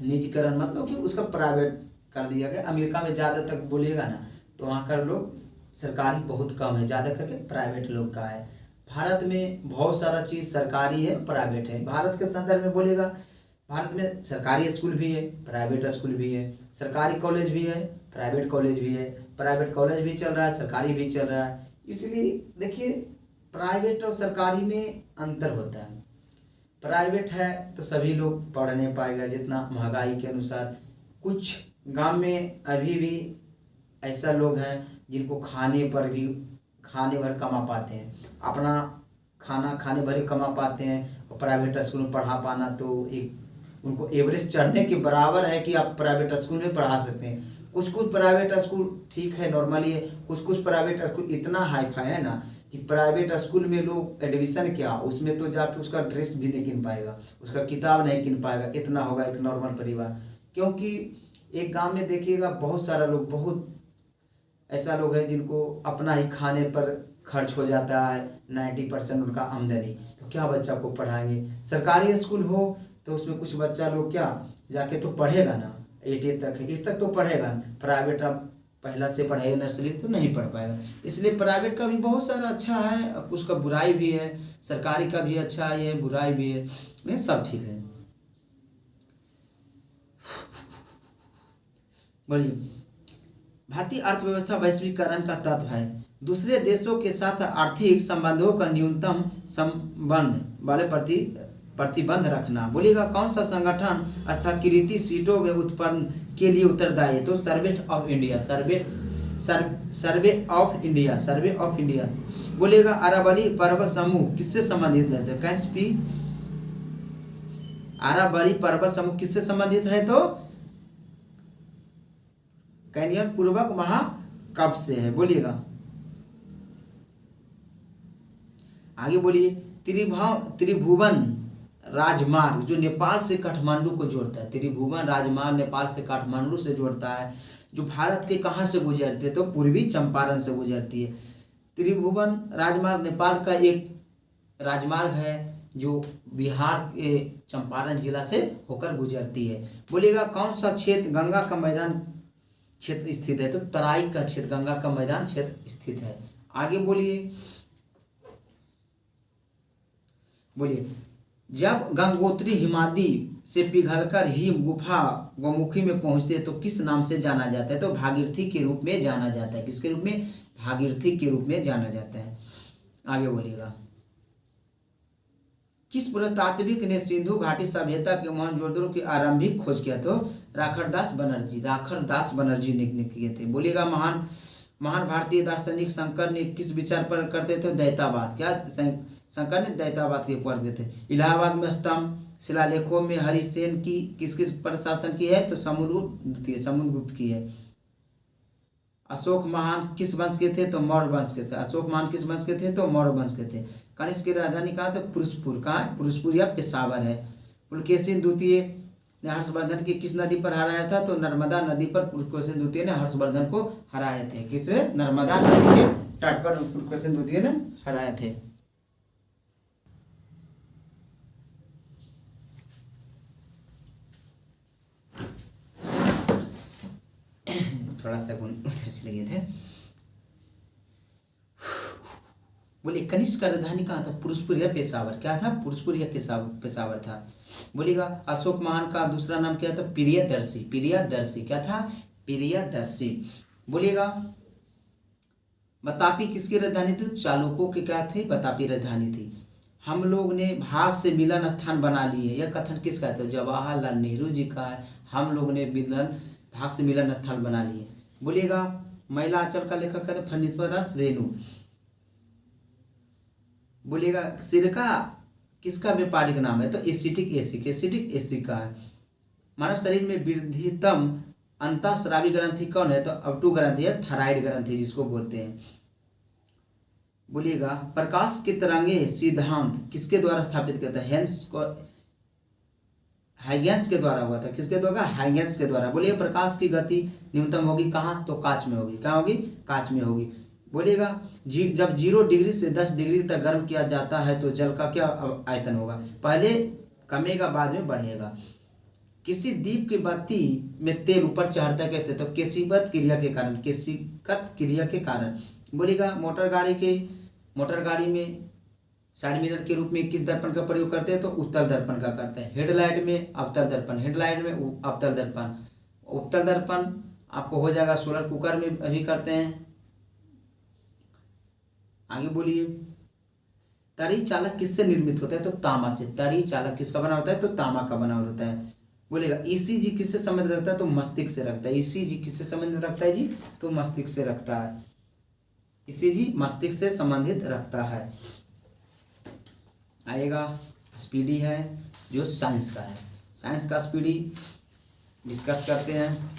निजीकरण, मतलब कि उसका प्राइवेट कर दिया गया। अमेरिका में ज़्यादा तक बोलेगा ना तो वहाँ का लोग सरकारी बहुत कम है, ज़्यादा करके प्राइवेट लोग का है। भारत में बहुत सारा चीज़ सरकारी है, प्राइवेट है। भारत के संदर्भ में बोलेगा भारत में सरकारी स्कूल भी है, प्राइवेट स्कूल भी है, सरकारी कॉलेज भी है, प्राइवेट कॉलेज भी है, प्राइवेट कॉलेज भी चल रहा है, सरकारी भी चल रहा है। इसलिए देखिए प्राइवेट और सरकारी में अंतर होता है। प्राइवेट है तो सभी लोग पढ़ नहीं पाएगा जितना महंगाई के अनुसार। कुछ गांव में अभी भी ऐसा लोग हैं जिनको खाने भर कमा पाते हैं, अपना खाना खाने भर कमा पाते हैं, और प्राइवेट स्कूल में पढ़ा पाना तो एक उनको एवरेज चढ़ने के बराबर है कि आप प्राइवेट स्कूल में पढ़ा सकते हैं। कुछ प्राइवेट स्कूल ठीक है, नॉर्मली है। कुछ प्राइवेट स्कूल इतना हाई फाई है ना कि प्राइवेट स्कूल में लोग एडमिशन क्या उसमें तो जाके उसका ड्रेस भी नहीं किन पाएगा, उसका किताब नहीं किन पाएगा, इतना होगा एक नॉर्मल परिवार। क्योंकि एक गांव में देखिएगा बहुत सारा लोग, बहुत ऐसा लोग हैं जिनको अपना ही खाने पर खर्च हो जाता है 90% उनका आमदनी, तो क्या बच्चा को पढ़ाएंगे? सरकारी स्कूल हो तो उसमें कुछ बच्चा लोग क्या जाके तो पढ़ेगा ना, 8 तक है, 8 तक तो पढ़ेगा। प्राइवेट अब पहला से पढ़ाएगा, नर्सरी तो नहीं पढ़ पाएगा। इसलिए प्राइवेट का भी बहुत सारा अच्छा है, उसका बुराई भी है। सरकारी का भी अच्छा है, बुराई भी है, नहीं सब ठीक है। बोलिए भारतीय अर्थव्यवस्था वैश्वीकरण का तत्व है। दूसरे देशों के साथ आर्थिक संबंधों का न्यूनतम संबंध वाले प्रतिबंध रखना। बोलिएगा कौन सा संगठन स्थगित सीटों में उत्पन्न के लिए उत्तरदायी है? तो सर्वे ऑफ इंडिया। बोलिएगा अरावली पर्वत समूह किससे संबंधित है? कैस्पी अरावली पर्वत समूह किससे संबंधित है? तो कैनियन पूर्वक महाकब से है। बोलिएगा आगे बोलिए त्रिभुवन राजमार्ग जो नेपाल से काठमांडू को जोड़ता है। त्रिभुवन राजमार्ग नेपाल से काठमांडू से जोड़ता है, जो भारत के कहाँ से गुजरती है? तो पूर्वी चंपारण से गुजरती है। त्रिभुवन राजमार्ग नेपाल का एक राजमार्ग है जो बिहार के चंपारण जिला से होकर गुजरती है। बोलिएगा कौन सा क्षेत्र गंगा का मैदान क्षेत्र स्थित है? तो तराई का क्षेत्र गंगा का मैदान क्षेत्र स्थित है। आगे बोलिए जब गंगोत्री हिमाद्री से पिघलकर हिम गुफा गौमुखी में पहुंचते तो किस नाम से जाना जाता है? तो भागीरथी के रूप में जाना जाता है। किसके रूप में? भागीरथी के रूप में जाना जाता है। आगे बोलिएगा किस पुरातात्विक ने सिंधु घाटी सभ्यता के मोहनजोदड़ो की आरंभिक खोज किया? तो राखड़दास बनर्जी ने किए थे। बोलिएगा महान भारतीय दार्शनिक शंकर ने किस विचार पर करते थे? द्वैतावाद। क्या शंकर ने द्वैतावाद के करते थे। इलाहाबाद में स्तंभ शिलालेखों में हरिसेन की किस पर शासन की है? तो समुद्रगुप्त की है। अशोक महान किस वंश के थे? तो मौर्य वंश के थे। अशोक महान किस वंश के थे? तो मौर्य वंश के थे। कनिष्क की राजधानी कहाँ? तो पुरुषपुर। कहाँ? पुरुषपुर या पेशावर है। पुलकेशिन द्वितीय ने हर्षवर्धन की किस नदी पर हराया था? तो नर्मदा नदी पर पुलकेशिन द्वितीय ने हर्षवर्धन को हराए थे। किसमें? नर्मदा नदी के तट पर पुलकेशिन द्वितीय ने हराए थे। थोड़ा सा उधर चले गए थे। बोलिए कनिष्क का राजधानी कहाँ था? पुरुषपुर या पेशावर। क्या था? पुरुषपुर या पेशावर था। बोलिएगा अशोक महान का दूसरा नाम क्या था? प्रियदर्शी। क्या था? प्रियदर्शी। बोलिएगा बतापी किसकी राजधानी थी? चालुक्यों की क्या थी? बतापी राजधानी थी। हम लोग ने भाग से मिलन स्थान बना लिए, यह कथन किसका है? तो जवाहरलाल नेहरू जी का है। हम लोग ने भाग से मिलन स्थल बना लिए। बोलिएगा महिला आंचल का लेखक है फणीश्वरनाथ रेणु। बोलिएगा सिरका किसका व्यापारिक नाम है? तो एसिटिक एसिड, एसिटिक एसिड का है। मानव शरीर में वृद्धितम अंतःस्रावी ग्रंथि कौन है? तो अवटु ग्रंथि है, थायराइड ग्रंथि जिसको बोलते हैं। बोलिएगा प्रकाश के तरंगे सिद्धांत किसके द्वारा स्थापित किया था? हाइगेंस के द्वारा हुआ था। किसके द्वारा? हाइगेंस के द्वारा। बोलिए प्रकाश की गति न्यूनतम होगी कहाँ? तो कांच में होगी। कहाँ होगी? कांच में होगी। बोलिएगा जब 0 डिग्री से 10 डिग्री तक गर्म किया जाता है तो जल का क्या आयतन होगा? पहले कमेगा बाद में बढ़ेगा। किसी दीप की बत्ती में तेल ऊपर चढ़ता कैसे? तो केशिगत क्रिया के कारण, केशिगत क्रिया के कारण। बोलिएगा मोटर गाड़ी में साइड मिरर के रूप में किस दर्पण का प्रयोग करते हैं? तो उत्तल दर्पण का करते हैं। हेडलाइट में अवतल दर्पण, हेडलाइट में अवतल दर्पण। उत्तल दर्पण आपको हो जाएगा सोलर कुकर में भी करते हैं। आगे बोलिए तरी चालक किससे निर्मित होता है? तो तांबा से। तरी चालक किसका बना होता है? तो तांबा का बना होता है। बोलेगा ईसीजी किससे संबंधित रखता है? तो मस्तिष्क से रखता है। ईसीजी किससे संबंधित रखता है जी? तो मस्तिष्क से रखता है। ईसीजी मस्तिष्क से संबंधित रखता है। आएगा स्पीडी है जो साइंस का है। साइंस का स्पीडी डिस्कस करते हैं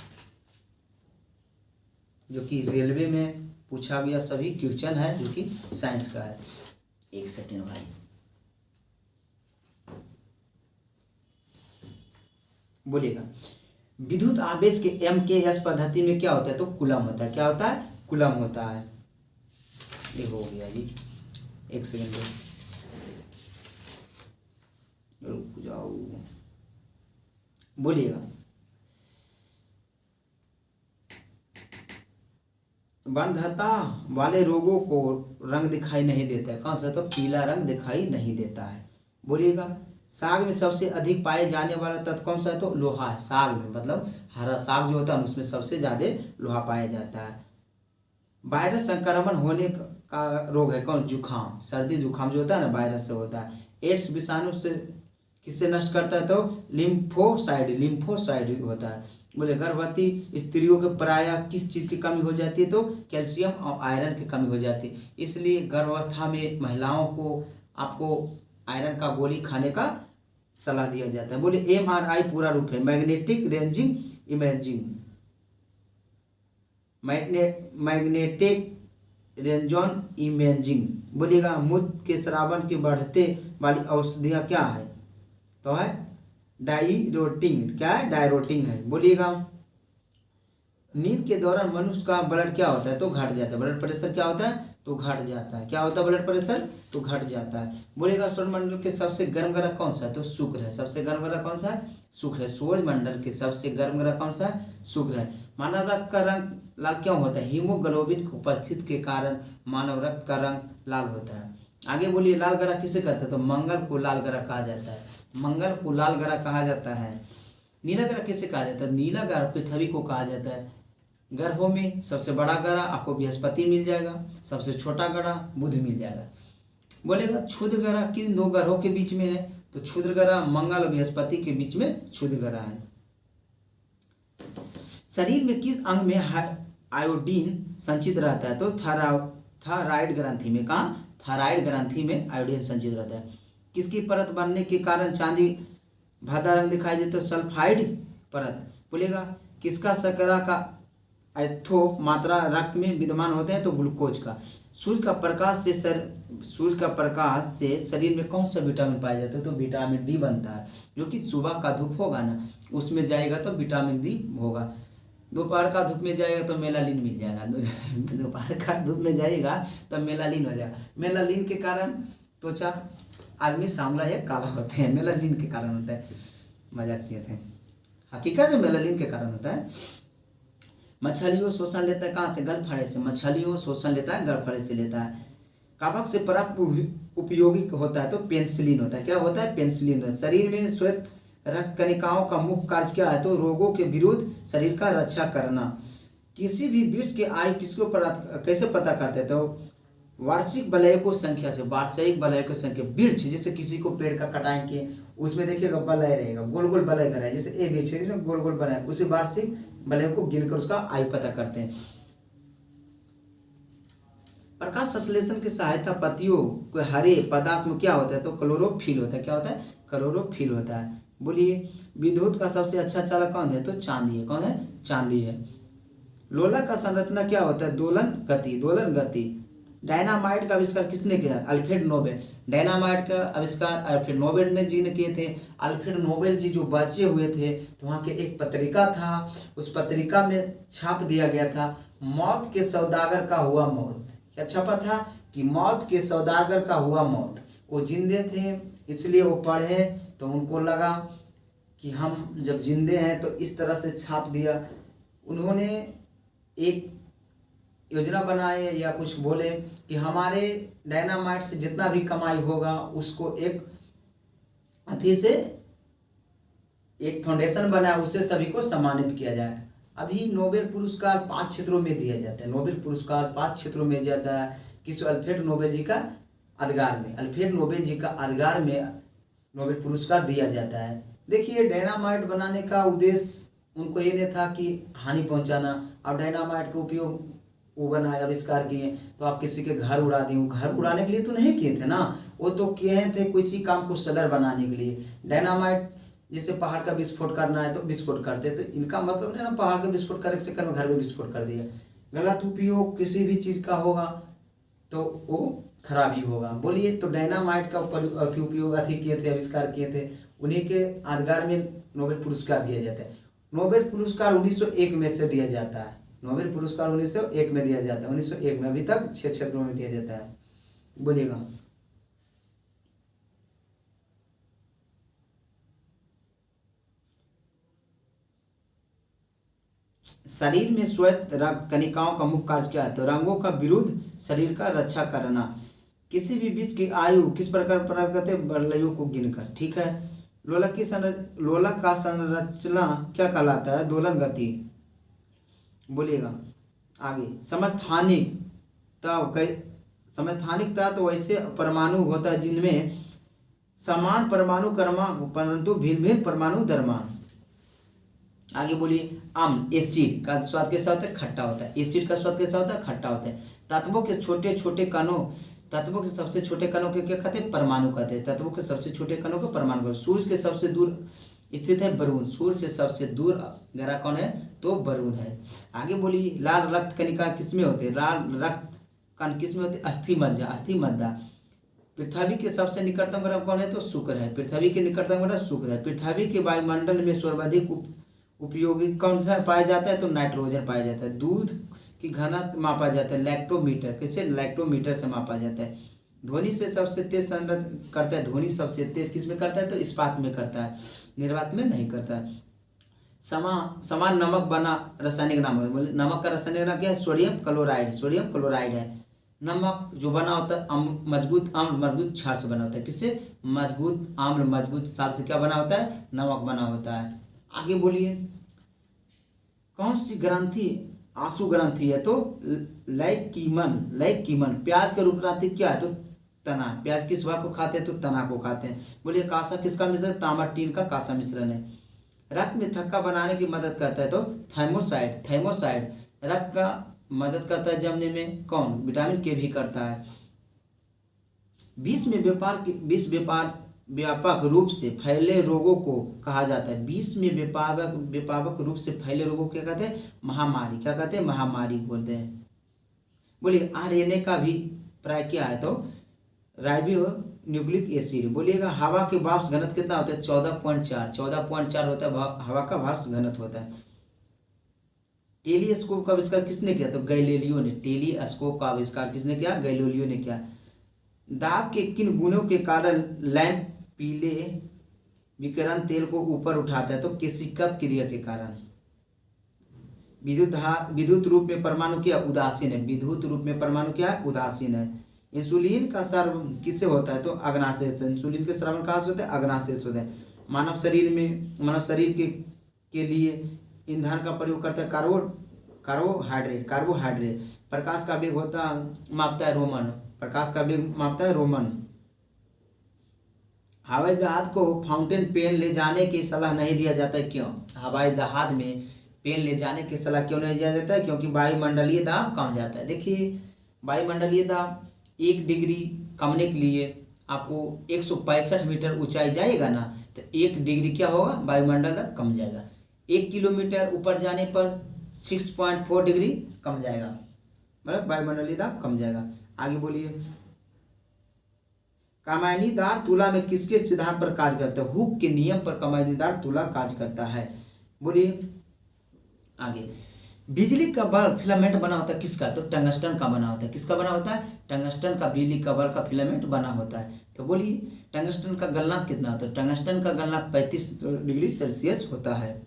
जो कि रेलवे में पूछा गया सभी क्वेश्चन है जो कि साइंस का है। एक सेकेंड भाई। बोलिएगा विद्युत आवेश के MKS पद्धति में क्या होता है? तो कूलम होता है। क्या होता है? कूलम होता है। ये हो गया जी। एक सेकेंड रुक जाओ। बोलिएगा वंध्यता वाले रोगों को रंग दिखाई नहीं देता है। कौन सा? तो पीला रंग दिखाई नहीं देता है। बोलिएगा साग में सबसे अधिक पाए जाने वाला तत्व कौन सा है? तो लोहा है। साग में मतलब हरा साग जो होता है उसमें सबसे ज्यादा लोहा पाया जाता है। वायरस संक्रमण होने का रोग है कौन? जुखाम। सर्दी जुखाम जो होता है ना वायरस से होता है। एड्स विषाणु से किससे नष्ट करता है? तो लिम्फोसाइड होता है। बोले गर्भवती स्त्रियों के प्रायः किस चीज़ की कमी हो जाती है? तो कैल्शियम और आयरन की कमी हो जाती है। इसलिए गर्भावस्था में महिलाओं को आपको आयरन का गोली खाने का सलाह दिया जाता है। बोले MRI पूरा रूप है magnetic ranging imaging, magnetic ranger imaging. बोलिएगा मूत्र के स्रावन के बढ़ते वाली औषधियाँ क्या है? तो है डायरोटिन। क्या है? डायरोटिन है। बोलिएगा नींद के दौरान मनुष्य का ब्लड क्या होता है? तो घट जाता है। ब्लड प्रेशर क्या होता है? तो घट जाता है। क्या होता है? ब्लड प्रेशर तो घट जाता है। बोलेगा सौरमंडल के सबसे गर्म ग्रह कौन सा है? तो शुक्र है। सबसे गर्म ग्रह कौन सा है? शुक्र है। सौरमंडल के सबसे गर्म ग्रह कौन सा है? शुक्र है। मानव रक्त का रंग लाल क्यों होता है? हीमोग्लोबिन की उपस्थिति के कारण मानव रक्त का रंग लाल होता है। आगे बोलिए लाल ग्रह किसे कहते हैं? तो मंगल को लाल ग्रह कहा जाता है। मंगल को लाल ग्रह कहा जाता है। नीला ग्रह किसे कहा जाता है? नीला ग्रह पृथ्वी को कहा जाता है। ग्रहों में सबसे बड़ा ग्रह आपको बृहस्पति मिल जाएगा, सबसे छोटा ग्रह बुध मिल जाएगा। बोलेगा क्षुद्र ग्रह किन 2 ग्रहों के बीच में है? तो क्षुद्र ग्रह मंगल और बृहस्पति के बीच में क्षुद्र ग्रह है। शरीर में किस अंग में आयोडीन संचित रहता है? तो थायराइड ग्रंथि में। कहाँ? थायराइड ग्रंथि में आयोडीन संचित रहता है। किसकी परत बनने के कारण चांदी भद्दा रंग दिखाई देता है? सल्फाइड परत। बोलेगा किसका शर्करा का एथो मात्रा रक्त में विद्यमान होते हैं? तो ग्लूकोज का। सूर्य का प्रकाश से शरीर में कौन सा विटामिन पाया जाता है? तो विटामिन डी बनता है। जो कि सुबह का धूप होगा ना उसमें जाएगा तो विटामिन डी होगा। दोपहर का धूप में जाएगा तो मेलानिन मिल जाएगा। दोपहर का धूप में जाएगा तो मेलानिन हो जाएगा। मेलानिन के कारण त्वचा आदमी सांवला या काला होते हैं। मेलानिन के कारण होता है। मजाक किए थे। हकीकत में मेलानिन के कारण होता है। मछलियों शोषण लेता है कहाँ से? गलफड़े से। मछलियों शोषण लेता है गलफड़े से लेता है। कवक से प्राप्त उपयोगी होता है? तो पेनिसिलिन होता है। क्या होता है? पेनिसिलिन होता है। शरीर में श्वेत रक्त कणिकाओं का मुख्य कार्य क्या है? तो रोगों के विरुद्ध शरीर का रक्षा करना। किसी भी वृक्ष की आयु किसको कैसे पता करते हैं? तो वार्षिक वलयकों संख्या से। वार्षिक वलयकों संख्या, वृक्ष जैसे किसी को पेड़ का कटाएंगे उसमें देखिएगा वलय रहेगा, गोल गोल वलय कर रहा है, जैसे ए वृक्ष है गोल गोल वलय, उसी वार्षिक वलय को गिनकर उसका आयु पता करते हैं। प्रकाश संश्लेषण की सहायता पत्तियों के हरे पदार्थ में क्या होता है? तो क्लोरोफिल होता है। क्या होता है? क्लोरोफिल होता है। बोलिए विद्युत का सबसे अच्छा चालक कौन है? तो चांदी है। कौन है? चांदी है। लोला का संरचना क्या होता है? दोलन गति। दोलन गति। डायनामाइट का आविष्कार किसने किया? Alfred Nobel. डायनामाइट का आविष्कार अल्फ्रेड नोबेल ने जी ने किए थे। अल्फ्रेड नोबेल जी जो बचे हुए थे तो वहाँ के एक पत्रिका था, उस पत्रिका में छाप दिया गया था मौत के सौदागर का हुआ मौत। क्या छपा था? कि मौत के सौदागर का हुआ मौत। वो जिंदे थे इसलिए वो पढ़े तो उनको लगा कि हम जब जिंदे हैं तो इस तरह से छाप दिया। उन्होंने एक योजना बनाए या कुछ बोले कि हमारे डायनामाइट से जितना भी कमाई होगा उसको एक अथी से एक फाउंडेशन बनाया, उससे सभी को सम्मानित किया जाए। अभी नोबेल पुरस्कार 5 क्षेत्रों में दिया जाता है। नोबेल पुरस्कार 5 क्षेत्रों में जाता है। किस? अल्फ्रेड नोबेल जी का यादगार में। अल्फ्रेड नोबेल जी का यादगार में नोबेल पुरस्कार दिया जाता है। देखिए डायनामाइट बनाने का उद्देश्य उनको ये नहीं था कि हानि पहुंचाना। अब डायनामाइट का उपयोग वो बनाए आविष्कार किए तो आप किसी के घर उड़ा दिए, घर उड़ाने के लिए तो नहीं किए थे ना, वो तो किए थे किसी काम को सलर बनाने के लिए। डायनामाइट जैसे पहाड़ का विस्फोट करना है तो विस्फोट करते, तो इनका मतलब नहीं ना पहाड़ का विस्फोट करने के चक्कर में घर में विस्फोट कर दिया। गलत उपयोग किसी भी चीज़ का होगा तो वो खराब ही होगा। बोलिए तो डायनामाइट का उपयोग किए थे, आविष्कार किए थे, उन्हीं के यादगार में नोबेल पुरस्कार दिया जाता है। नोबेल पुरस्कार 1901 में से दिया जाता है। नोबेल पुरस्कार 1901 में दिया जाता है। 1901 में, अभी तक 6 क्षेत्रों में दिया जाता है। बोलिएगा। शरीर में श्वेत रक्त कणिकाओं का मुख्य कार्य क्या है? तो रंगों का विरुद्ध शरीर का रक्षा करना। किसी भी बीज की आयु किस प्रकार प्राप्त करते हैं? वलयों को गिनकर। ठीक है। लोला का संरचना क्या कहलाता है? दोलन गति। बोलिएगा आगे। समस्थानिक तत्व वैसे परमाणु होता है जिनमें समान परमाणु क्रमांक परंतु भिन्न भिन्न परमाणु द्रव्यमान। आगे बोलिए। अम्ल एसिड का स्वाद कैसा होता है? खट्टा होता है। एसिड का स्वाद कैसा होता है? खट्टा होता है। तत्वों के छोटे छोटे कणों, तत्वों के सबसे छोटे कणों के क्या कहते हैं? परमाणु कहते हैं। तत्वों के सबसे छोटे कणों को परमाणु। सूर्य के सबसे दूर स्थित है वरुण। सूर्य से सबसे दूर ग्रह कौन है? तो वरुण है। आगे बोलिए। लाल रक्त कणिका किसमें होते हैं? लाल रक्त कण किसमें होते हैं? अस्थि मज्जा। अस्थि मज्जा। पृथ्वी के सबसे निकटतम ग्रह कौन है? तो शुक्र है। पृथ्वी के निकटतम ग्रह शुक्र है। पृथ्वी के वायुमंडल में सर्वाधिक उपयोगी कौन सा पाया जाता है? तो नाइट्रोजन पाया जाता है। दूध की घनत्व मापा जाता है लैक्टोमीटर। किससे? लैक्टोमीटर से मापा जाता है। ध्वनि से सबसे तेज संरचना करता है। ध्वनि सबसे तेज किस में करता है? तो इस्पात में करता है, निर्वात में नहीं करता है। समान नमक बना रासायनिक नाम है। बोले नमक का रासायनिक नाम क्या है? Sodium chloride. सोडियम क्लोराइड है। नमक जो बना होता है मजबूत अम्ल मजबूत क्षार से बना होता है। किससे? मजबूत अम्ल मजबूत क्षार से क्या बना होता है? नमक बना होता है। आगे बोलिए। कौन सी ग्रंथि आंसू ग्रंथि है? तो लाइकीमन। प्याज का रूपनाथिक क्या है? तो तना। प्याज किस भाग को खाते हैं? तो तना को खाते हैं। बोलिए कासा किसका मिश्रण? तांबा टीन का कासा मिश्रण है। रक्त में थक्का बनाने की मदद करता है तो थाइमोसाइड। थाइमोसाइड रक्त का मदद करता है जमने में। कौन? विटामिन के भी करता है। विश्व व्यापक रूप से फैले रोगों को कहा जाता है। विश्व में व्यापक रूप से फैले रोगों को क्या कहते हैं? महामारी। क्या कहते हैं? महामारी बोलते हैं। बोलिए आरएनए का भी प्राय क्या है? तो राइबो न्यूक्लिक एसिड। बोलिएगा हवा के वाष्प घनत्व कितना होता है? 14.4 होता है हवा का वाष्प घनत्व होता है। टेलीस्कोप का आविष्कार किसने किया? तो गैलीलियो ने। टेलीस्कोप का आविष्कार किसने किया? गैलीलियो ने किया। दाब के किन गुणों के कारण लैंप पीले विकिरण तेल को ऊपर उठाता है? तो केसिकप क्रिया के कारण। विद्युत रूप में परमाणु क्या? उदासीन है। विद्युत रूप में परमाणु क्या है? उदासीन है। इंसुलिन का स्राव किससे होता है? तो अग्नाशय से। इंसुलिन के स्रावन कहाँ से होता है? अग्नाशय से होता है। मानव शरीर के लिए ईंधन का प्रयोग करता है कार्बोहाइड्रेट कार्बोहाइड्रेट। प्रकाश का वेग होता मापता है रोमन, प्रकाश का वेग मापता है रोमन। हवाई जहाज को फाउंटेन पेन ले जाने की सलाह नहीं दिया जाता है, क्यों? हवाई जहाज में पेन ले जाने की सलाह क्यों नहीं दिया जाता है? क्योंकि वायुमंडलीय दाब कम जाता है। देखिए वायुमंडलीय दाब 1 डिग्री कमने के लिए आपको 165 मीटर ऊंचाई जाएगा ना, तो 1 डिग्री क्या होगा, वायुमंडल दाब कम जाएगा। 1 किलोमीटर ऊपर जाने पर 6.4 डिग्री कम जाएगा, मतलब वायुमंडलीय दाब कम जाएगा। आगे बोलिए, कमानीदार तुला में किसके सिद्धांत पर कार्य करता है? हुक के नियम पर कमानीदार तुला कार्य करता है। बोलिए आगे, बिजली का बल्ब फिलामेंट बना होता है किसका? तो टंगस्टन का बना होता है। किसका बना होता है? टंगस्टन का बिजली का बल्ब का फिलामेंट बना होता है। तो बोलिए टंगस्टन का गलनांक कितना होता है? टंगस्टन का गलनांक 35 डिग्री सेल्सियस होता है।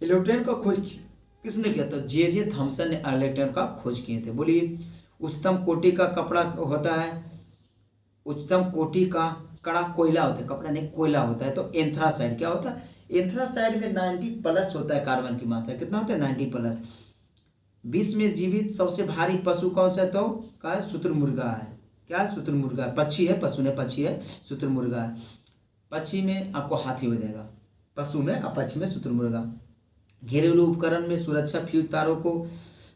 इलेक्ट्रॉन का खोज किसने किया था? जे थॉमसन ने इलेक्ट्रॉन का खोज किए थे। बोलिए उच्चतम कोटि का कपड़ा होता है, उच्चतम कोटि का कड़ा कोयला होता है, कपड़ा नहीं कोयला होता है, तो एंथ्रासाइड क्या होता है? एंथ्रासाइड में 90+ होता है कार्बन की मात्रा। कितना होता है? 90+। विश्व में जीवित सबसे भारी पशु कौन सा है? तो क्या है? शुतुरमुर्गा है। क्या है? शुतुरमुर्गा। पक्षी है, पशु ने पक्षी है, शुतुरमुर्गा है। पक्षी में आपको हाथी हो जाएगा, पशु में, और पक्षी में शुतुरमुर्गा। घरेलू उपकरण में सुरक्षा फ्यूज तारों को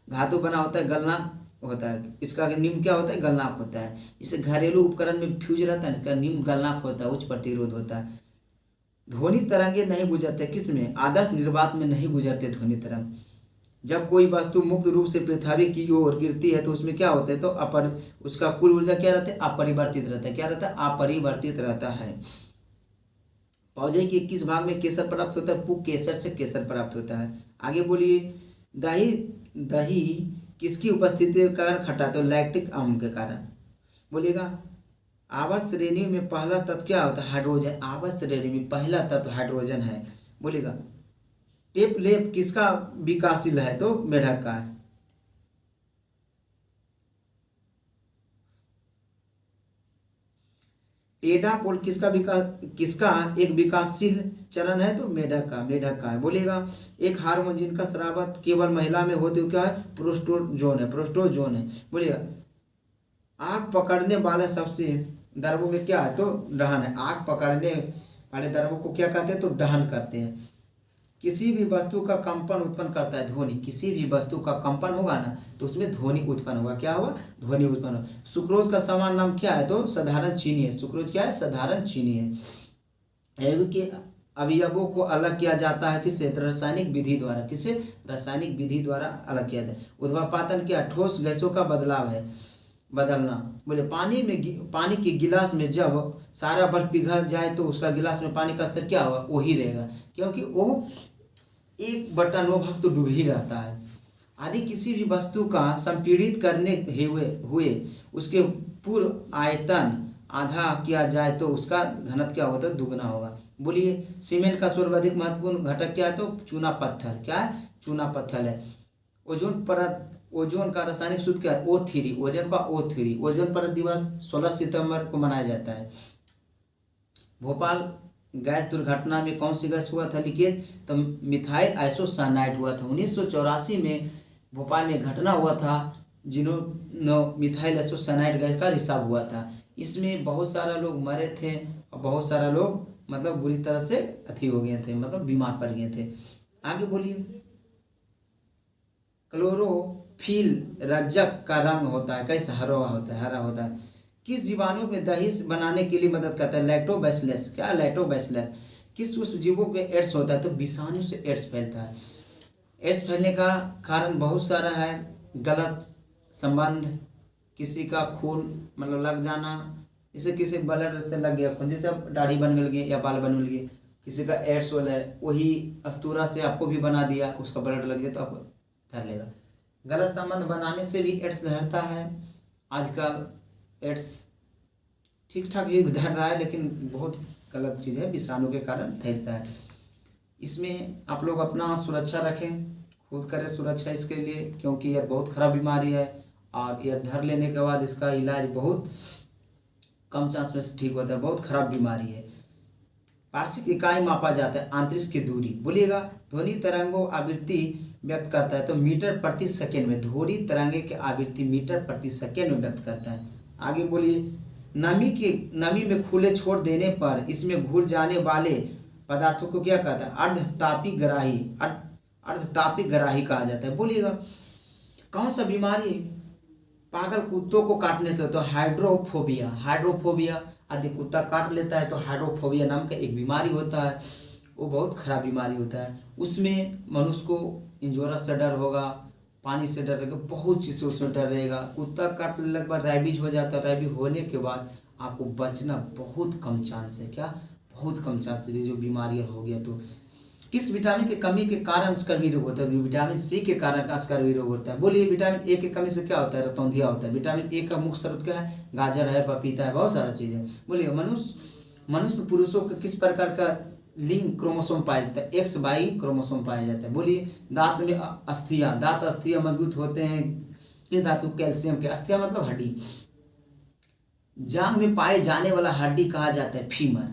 धातु बना होता है, गलनांक होता है। इसका निम्न क्या होता है? गलनांक होता है। इसे घरेलू उपकरण में फ्यूज रहता है, इसका निम्न गलनांक होता है, उच्च प्रतिरोध होता है। ध्वनि तरंगे नहीं गुजरते किसमें? आदर्श निर्वात में नहीं गुजरते ध्वनि तरंग। जब कोई वस्तु मुक्त रूप से पृथ्वी की ओर गिरती है तो उसमें क्या होता है? तो उसका कुल ऊर्जा क्या रहता है? अपरिवर्तित रहता है। क्या रहता है? अपरिवर्तित रहता है। पौधे के किस भाग में केसर प्राप्त होता है? पुक केसर से केसर प्राप्त होता है। आगे बोलिए, दही किसकी उपस्थिति के कारण खट्टा? तो लैक्टिक अम्ल के कारण। बोलिएगा आवर्त श्रेणी में पहला तत्व क्या होता है? हाइड्रोजन। आवर्त श्रेणी में पहला तत्व हाइड्रोजन है। बोलिएगा टेप लेप किसका विकासशील है? तो मेढक का है। टेढ़ा पोल किसका एक विकासशील चरण है? तो मेढक का है। बोलिएगा एक हार्मोन जिनका स्राव केवल महिला में होते हुए क्या है? प्रोस्टोजोन है। बोलिएगा आग पकड़ने वाले सबसे दर्वों में क्या है? तो दहन है। आग पकड़ने वाले दर्वों को क्या कहते हैं? तो दहन करते हैं। किसी भी वस्तु का कंपन उत्पन्न करता है ध्वनि। किसी भी वस्तु का कंपन होगा ना तो उसमें ध्वनि उत्पन्न होगा। क्या होगा? ध्वनि उत्पन्न होगा। सुक्रोज का समान नाम क्या है? तो साधारण चीनी है। सुक्रोज क्या है? साधारण चीनी है। एवं के अवयवों को अलग किया जाता है किससे? रासायनिक विधि द्वारा। किससे? रासायनिक विधि द्वारा अलग किया जाता है। उद्वापातन क्या? ठोस गैसों का बदलाव है, बदलना। बोले पानी के गिलास में जब सारा बर्फ पिघल जाए तो उसका गिलास में पानी का स्तर क्या होगा? वही रहेगा, क्योंकि वो 1/9 भाग तो डूब ही रहता है। आदि किसी भी वस्तु का संपीड़ित करने हुए उसके पूर्व आयतन आधा किया जाए तो उसका घनत्व क्या होता है? दुगना होगा। बोलिए सीमेंट का सर्वाधिक महत्वपूर्ण घटक क्या है? तो चूना पत्थर। क्या है? चूना पत्थर है। ओजोन परत, ओजोन का रासायनिक सूत्र क्या है? O3। ओजोन का O3। ओजोन परत दिवस 16 सितंबर को मनाया जाता है। भोपाल गैस दुर्घटना में कौन सी गैस हुआ था लीकेज? तो मिथाइल आइसोसाइनाइड हुआ था। 1984 में भोपाल में घटना हुआ था जिन्होंने मिथाइल आइसोसाइनाइड गैस का रिसाव हुआ था। इसमें बहुत सारा लोग मरे थे और बहुत सारा लोग मतलब बुरी तरह से अथी हो गए थे, मतलब बीमार पड़ गए थे। आगे बोलिए, क्लोरोफिल रज्जक का रंग होता है कैसा? हरा होता है, हरा होता है। किस जीवाणु में दही बनाने के लिए मदद करता है? लैक्टोबैसिलस। क्या? लैक्टोबैसिलस। किस सूक्ष्म जीवों में एड्स होता है? तो विषाणु से एड्स फैलता है। एड्स फैलने का कारण बहुत सारा है। गलत संबंध, किसी का खून मतलब लग जाना, जैसे किसी ब्लड से लग गया खून, जैसे अब दाढ़ी बनने लगी या बाल बनने लगे, किसी का एड्स हो है, वही अस्तूरा से आपको भी बना दिया, उसका ब्लड लग गया तो आपको धर लेगा। गलत संबंध बनाने से भी एड्स धरता है। आजकल एड्स ठीक ठाक ही धर रहा है लेकिन बहुत गलत चीज़ है, विषाणु के कारण धरता है। इसमें आप लोग अपना सुरक्षा रखें, खुद करें सुरक्षा इसके लिए, क्योंकि यह बहुत खराब बीमारी है और यह धर लेने के बाद इसका इलाज बहुत कम चांस में ठीक होता है। बहुत खराब बीमारी है। वार्षिक इकाई मापा जाता है आंतरिक की दूरी। बोलिएगा ध्वनि तरंगों आवृत्ति व्यक्त करता है? तो मीटर प्रति सेकेंड में। ध्वनि तरंगे की आवृत्ति मीटर प्रति सेकेंड में व्यक्त करता है। आगे बोलिए, नमी में खुले छोड़ देने पर इसमें घुल जाने वाले पदार्थों को क्या कहता है? अर्धतापी ग्राही कहा जाता है। बोलिएगा, कौन सा बीमारी पागल कुत्तों को काटने से? तो हाइड्रोफोबिया आदि कुत्ता काट लेता है तो हाइड्रोफोबिया नाम का एक बीमारी होता है, वो बहुत खराब बीमारी होता है। उसमें मनुष्य को इंजोरा से डर होगा, पानी से डर रहेगा, बहुत चीज़ से उसमें डर रहेगा। कुत्ता काट लेने के बाद रैबीज हो जाता है, रैबीज होने के बाद आपको बचना बहुत कम चांस है। क्या? बहुत कम चांस है। जो बीमारियाँ हो गया तो किस विटामिन की कमी के कारण स्कर्वी रोग होता है? विटामिन सी के कारण का स्कर्वी रोग होता है। बोलिए, विटामिन ए की कमी से क्या होता है? रतौंधिया होता है। विटामिन ए का मुख्य स्रोत क्या है? गाजर है, पपीता है, बहुत सारा चीज़ है। बोलिए, मनुष्य में पुरुषों के किस प्रकार का लिंग क्रोमोसोम पाया जाता है? XY क्रोमोसोम पाया जाता है। बोलिए, दांत में अस्थियां मजबूत होते हैं किस धातु? कैल्शियम के। अस्थियां मतलब हड्डी। जांघ में पाए जाने वाला हड्डी कहा जाता है फीमर।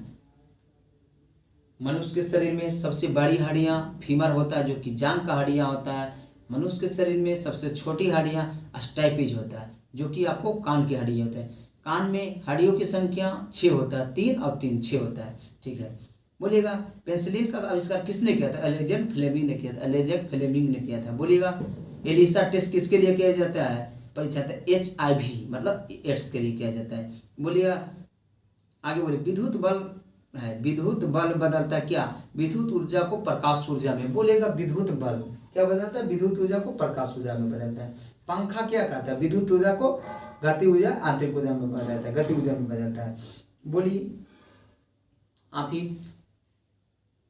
मनुष्य के शरीर में सबसे बड़ी हड्डियां फीमर होता है, जो कि जांघ का हड्डियां होता है। मनुष्य के शरीर में सबसे छोटी हड्डियां स्टैपिज होता है, जो कि आपको कान की हड्डी होता है। कान में हड्डियों की संख्या 6 होता है, 3 और 3 6 होता है। ठीक है। बोलिएगा, पेंसिलिन का आविष्कार किसने किया था? अलेक्जेंडर फ्लेमिंग ने किया था। बोलिएगा, एलिसा टेस्ट किसके लिए किया जाता है? परीक्षा HIV मतलब एड्स के लिए किया जाता है। बोलिएगा, आगे बोलिए, विद्युत बल बदलता है क्या? विद्युत ऊर्जा को प्रकाश ऊर्जा में। बोलेगा, विद्युत बल क्या बदलता है? विद्युत ऊर्जा को प्रकाश ऊर्जा में बदलता है। पंखा क्या करता है? विद्युत ऊर्जा को गति ऊर्जा आंतरिक ऊर्जा में बदलता है, गति ऊर्जा में बदलता है। बोलिए आप ही,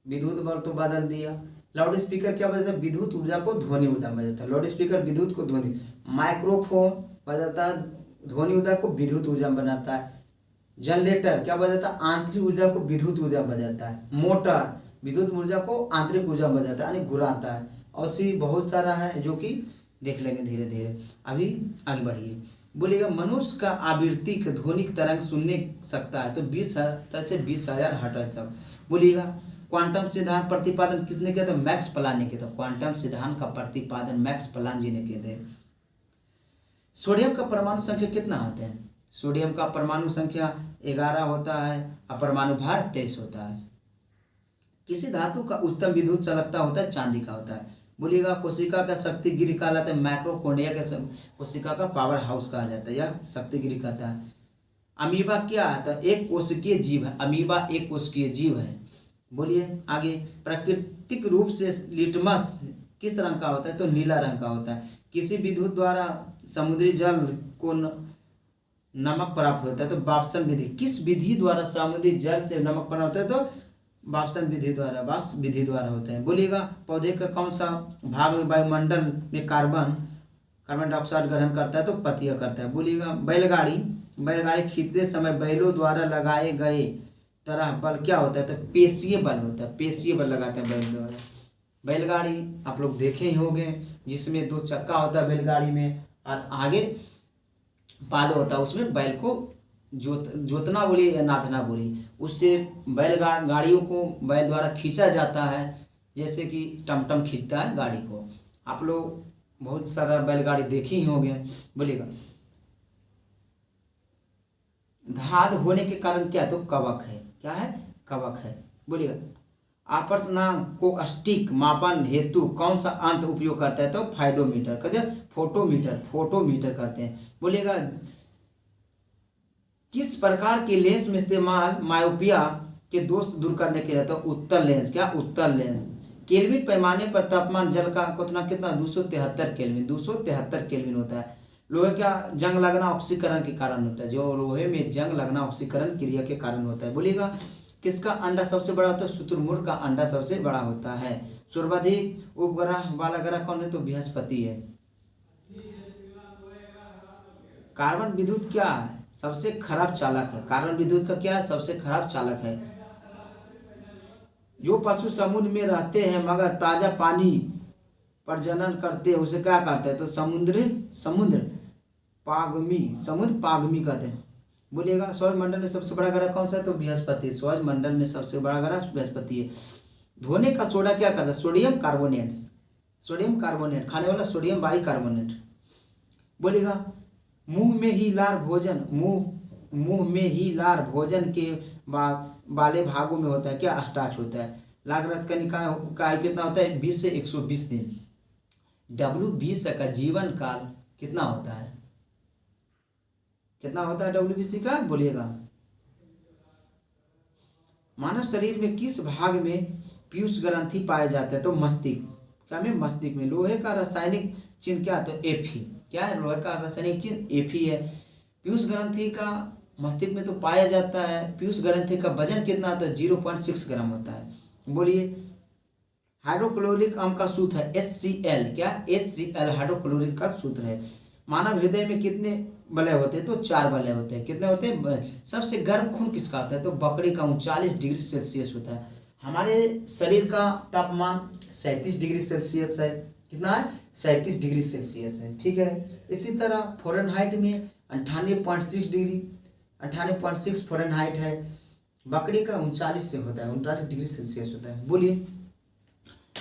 विद्युत बल तो बदल दिया। लाउड स्पीकर क्या बदलता है? विद्युत ऊर्जा को ध्वनि ऊर्जा में बदलता है। लाउड स्पीकर विद्युत को ध्वनि। माइक्रोफोन बदलता है ध्वनि ऊर्जा को विद्युत ऊर्जा में बनाता है। जनरेटर क्या बदलता है? आंतरिक ऊर्जा को विद्युत ऊर्जा में बदलता है। मोटर विद्युत ऊर्जा को आंतरिक ऊर्जा में बदलता है, यानी घुराता है। और सी बहुत सारा है जो कि देख लेंगे धीरे धीरे। अभी आगे बढ़िए। बोलिएगा, मनुष्य का आवृत्तिक ध्वनिक तरंग सुनने सकता है तो 20 हर्ट्ज से 20,000 हर्ट्ज तक। बोलिएगा, क्वांटम सिद्धांत प्रतिपादन किसने किया था? मैक्स प्लान ने किया था। क्वांटम सिद्धांत का प्रतिपादन मैक्स प्लान जी ने किए थे। सोडियम का परमाणु संख्या कितना होता है? सोडियम का परमाणु संख्या 11 होता है और परमाणु भार 23 होता है। किसी धातु का उच्चतम विद्युत चालकता होता है? चांदी का होता है। बोलिएगा, कोशिका का शक्ति गिर कहलाता है। माइटोकॉन्ड्रिया के कोशिका का पावर हाउस कहा जाता है या शक्ति गिर कहता है। अमीबा क्या है? तो एक कोशिकीय जीव है। अमीबा एक कोशिकीय जीव है। बोलिए आगे, प्राकृतिक रूप से लिटमस किस रंग का होता है? तो नीला रंग का होता है। किसी विद्युत द्वारा समुद्री जल को नमक प्राप्त होता है तो वाष्पन विधि। किस विधि द्वारा समुद्री जल से नमक प्राप्त होता है? तो वाष्प विधि द्वारा होता है। बोलिएगा, पौधे का कौन सा भाग में वायुमंडल में कार्बन डाइऑक्साइड ग्रहण करता है? तो पत्तियां करता है। बोलिएगा, बैलगाड़ी खींचते समय बैलों द्वारा लगाए गए तरह बल क्या होता है? तो पेशीय बल होता है। पेशीय बल लगाता है बैल द्वारा। बैलगाड़ी आप लोग देखे ही होंगे, जिसमें 2 चक्का होता है बैलगाड़ी में और आगे पाल होता है, उसमें बैल को जोतना बोली या नाथना बोली, उससे गाड़ियों को बैल द्वारा खींचा जाता है, जैसे कि टमटम खींचता है गाड़ी को। आप लोग बहुत सारा बैलगाड़ी देखे ही होंगे। बोलिएगा, धाध होने के कारण क्या है? तो कवक है। क्या है? कवक है। बोलिएगा, आवर्तनांक को सटीक मापन हेतु कौन सा अंत उपयोग करता है? तो फाइडोमीटर कहते हैं, फोटोमीटर करते हैं। बोलिएगा, किस प्रकार के लेंस में इस्तेमाल मायोपिया के दोष दूर करने के लिए? तो उत्तल लेंस। क्या? उत्तल लेंस। केल्विन पैमाने पर तापमान जल का कितना 273 केल्विन 273 केल्विन होता है। लोहे का जंग लगना ऑक्सीकरण के कारण होता है। जो लोहे में जंग लगना ऑक्सीकरण क्रिया के कारण होता है। बोलिएगा, किसका अंडा सबसे बड़ा होता है? शुतुरमुर्ग का अंडा सबसे बड़ा होता है। सर्वाधिक उपग्रह वाला ग्रह कौन है? तो बृहस्पति है। कार्बन विद्युत क्या है? सबसे खराब चालक है। कार्बन विद्युत का क्या है? सबसे खराब चालक है। जो पशु समुद्र में रहते हैं मगर ताजा पानी प्रजनन करते हैं उसे क्या कहते हैं? तो समुद्र पागमी कहते हैं। बोलिएगा, सौरमंडल में सबसे बड़ा ग्रह कौन सा है? तो बृहस्पति। सौरमंडल में सबसे बड़ा ग्रह बृहस्पति है। धोने का सोडा क्या करता है? Sodium carbonate. सोडियम कार्बोनेट, खाने वाला सोडियम बाइकार्बोनेट। बोलिएगा मुंह में ही लार भोजन, मुंह में ही लार भोजन के वाले भागों में होता है क्या? स्टार्च होता है। लार्वा कनिका का आयु कितना होता है? 20 से 120 दिन। WBC का जीवन काल कितना होता है? कितना होता है WBC का? बोलिएगा। मानव शरीर में किस भाग में पीयूष ग्रंथि पाए जाते हैं? तो मस्तिष्क। क्या में? मस्तिष्क में। लोहे का रासायनिक चिन्ह क्या? तो Fe। क्या है लोहे का रासायनिक चिन्ह? Fe है। पीयूष ग्रंथि का मस्तिष्क में तो पाया जाता है। पीयूष ग्रंथि का वजन कितना? तो 0.6 ग्राम होता है। बोलिए हाइड्रोक्लोरिक अम्ल का सूत्र है HCl। क्या? HCl हाइड्रोक्लोरिक का सूत्र है। मानव हृदय में कितने वलय होते हैं? तो 4 वलय होते हैं। कितने होते हैं? सबसे गर्म खून किसका होता है? तो बकरी का 39 डिग्री सेल्सियस होता है। हमारे शरीर का तापमान 37 डिग्री सेल्सियस है। कितना है? 37 डिग्री सेल्सियस है। ठीक है। इसी तरह फ़ारेनहाइट में 98.6 डिग्री 98.6 फ़ारेनहाइट है। बकरी का 39 से होता है, 39 डिग्री सेल्सियस होता है। बोलिए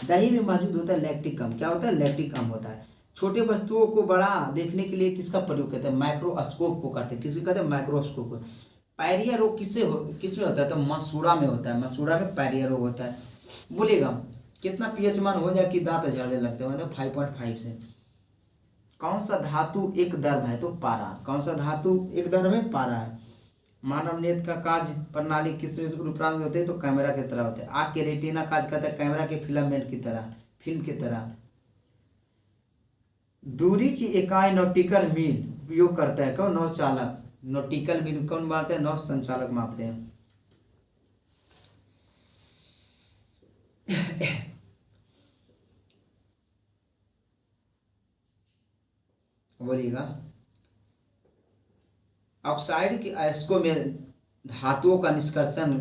दही में मौजूद होता है लैक्टिक अम्ल। क्या होता है? लैक्टिक अम्ल होता है। छोटे वस्तुओं को बड़ा देखने के लिए किसका प्रयोग करते हैं? माइक्रोस्कोप को करते हैं। किसको कहते हैं? माइक्रोस्कोप को। पायरिया रोग किसमें होता है? तो मसूड़ा में होता है। मसूड़ा में पायरिया रोग होता है। बोलिएगा कितना pH मान हो जाए कि दांत झड़ने लगते हैं? मतलब 5.5 से। कौन सा धातु एक दर्भ है? तो पारा। कौन सा धातु एक दर्भ है? पारा है। मानव नेत्र का कार्य प्रणाली किस रूपांतर होते हैं? तो कैमरा की तरह होते हैं। आँख के रेटिना कार्य करता है कैमरा के फिलामेंट की तरह, फिल्म की तरह। दूरी की इकाई नॉटिकल मील उपयोग करता है कौन? नौचालक। नॉटिकल मील कौन मापते हैं? नौ संचालक मापते हैं। बोलिएगा ऑक्साइड के अयस्कों में धातुओं का निष्कर्षण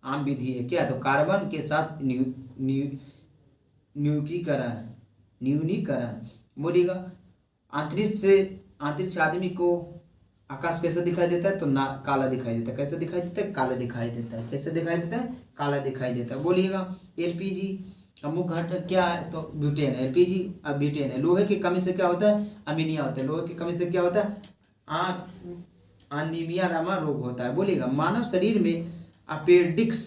आम विधि है। क्या? तो कार्बन के साथ न्यूनीकरण। बोलिएगा अंतरिक्ष आदमी को आकाश कैसे दिखाई देता है? तो काला दिखाई देता है। कैसे दिखाई देता है? काला दिखाई देता है। कैसे दिखाई देता है? काला दिखाई देता है। बोलिएगा LPG का मुख्य घटक क्या है? तो ब्यूटेन है। LPG अब ब्यूटेन है। लोहे की कमी से क्या होता है? अमीनिया होता है। लोहे की कमी से क्या होता है? अनीमिया रमा रोग होता है। बोलिएगा मानव शरीर में अपेंडिक्स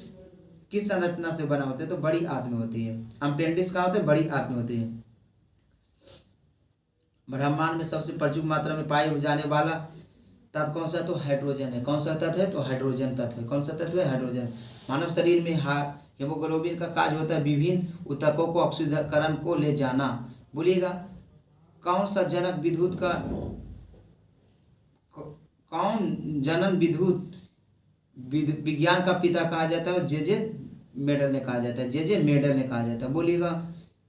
किस संरचना से बना होता है? तो बड़ी आंत में होती है। अपेंडिक्स कहाँ होता है? बड़ी आंत में होती है। ब्रह्मांड में सबसे प्रचुर मात्रा में पाए जाने वाला तत्व कौन सा? तो हाइड्रोजन है। कौन सा तत्व है? तो हाइड्रोजन तत्व है। कौन सा तत्व है? हाइड्रोजन। मानव शरीर में हेमोग्लोबिन का कार्य होता है विभिन्न ऊतकों को ऑक्सीकरण को ले जाना। बोलिएगा कौन सा जनक विद्युत का कौन जनन विद्युत विज्ञान का पिता कहा जाता है? जे मेडल ने कहा जाता है। जे मेडल ने कहा जाता है। बोलिएगा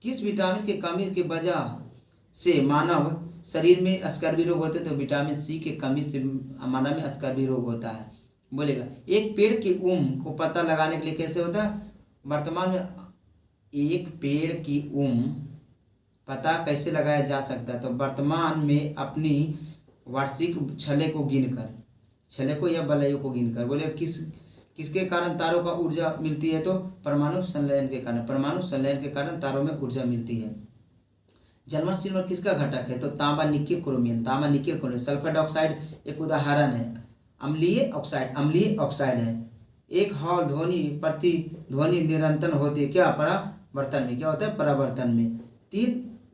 किस विटामिन के कमी की वजह से मानव शरीर में स्कर्वी रोग होते हैं? तो विटामिन C के कमी से मानव में स्कर्वी रोग होता है। बोलेगा एक पेड़ की उम्र को पता लगाने के लिए कैसे होता है? वर्तमान में एक पेड़ की उम्र पता कैसे लगाया जा सकता है? तो वर्तमान में अपनी वार्षिक छले को गिनकर, छले को या बलयों को गिनकर। बोले किसके कारण तारों का ऊर्जा मिलती है? तो परमाणु संलयन के कारण। परमाणु संलयन के कारण तारों में ऊर्जा मिलती है। जर्मन सिल्वर किसका घटक है? तो तांबा निकेल क्रोमियम। तांबा निकेल क्रोमियम। सल्फर डाइऑक्साइड एक उदाहरण है। अम्लीय ऑक्साइड है। एक हॉल ध्वनि प्रति ध्वनि निरंतर होती है। क्या? परावर्तन में। क्या होता है? परावर्तन में। 3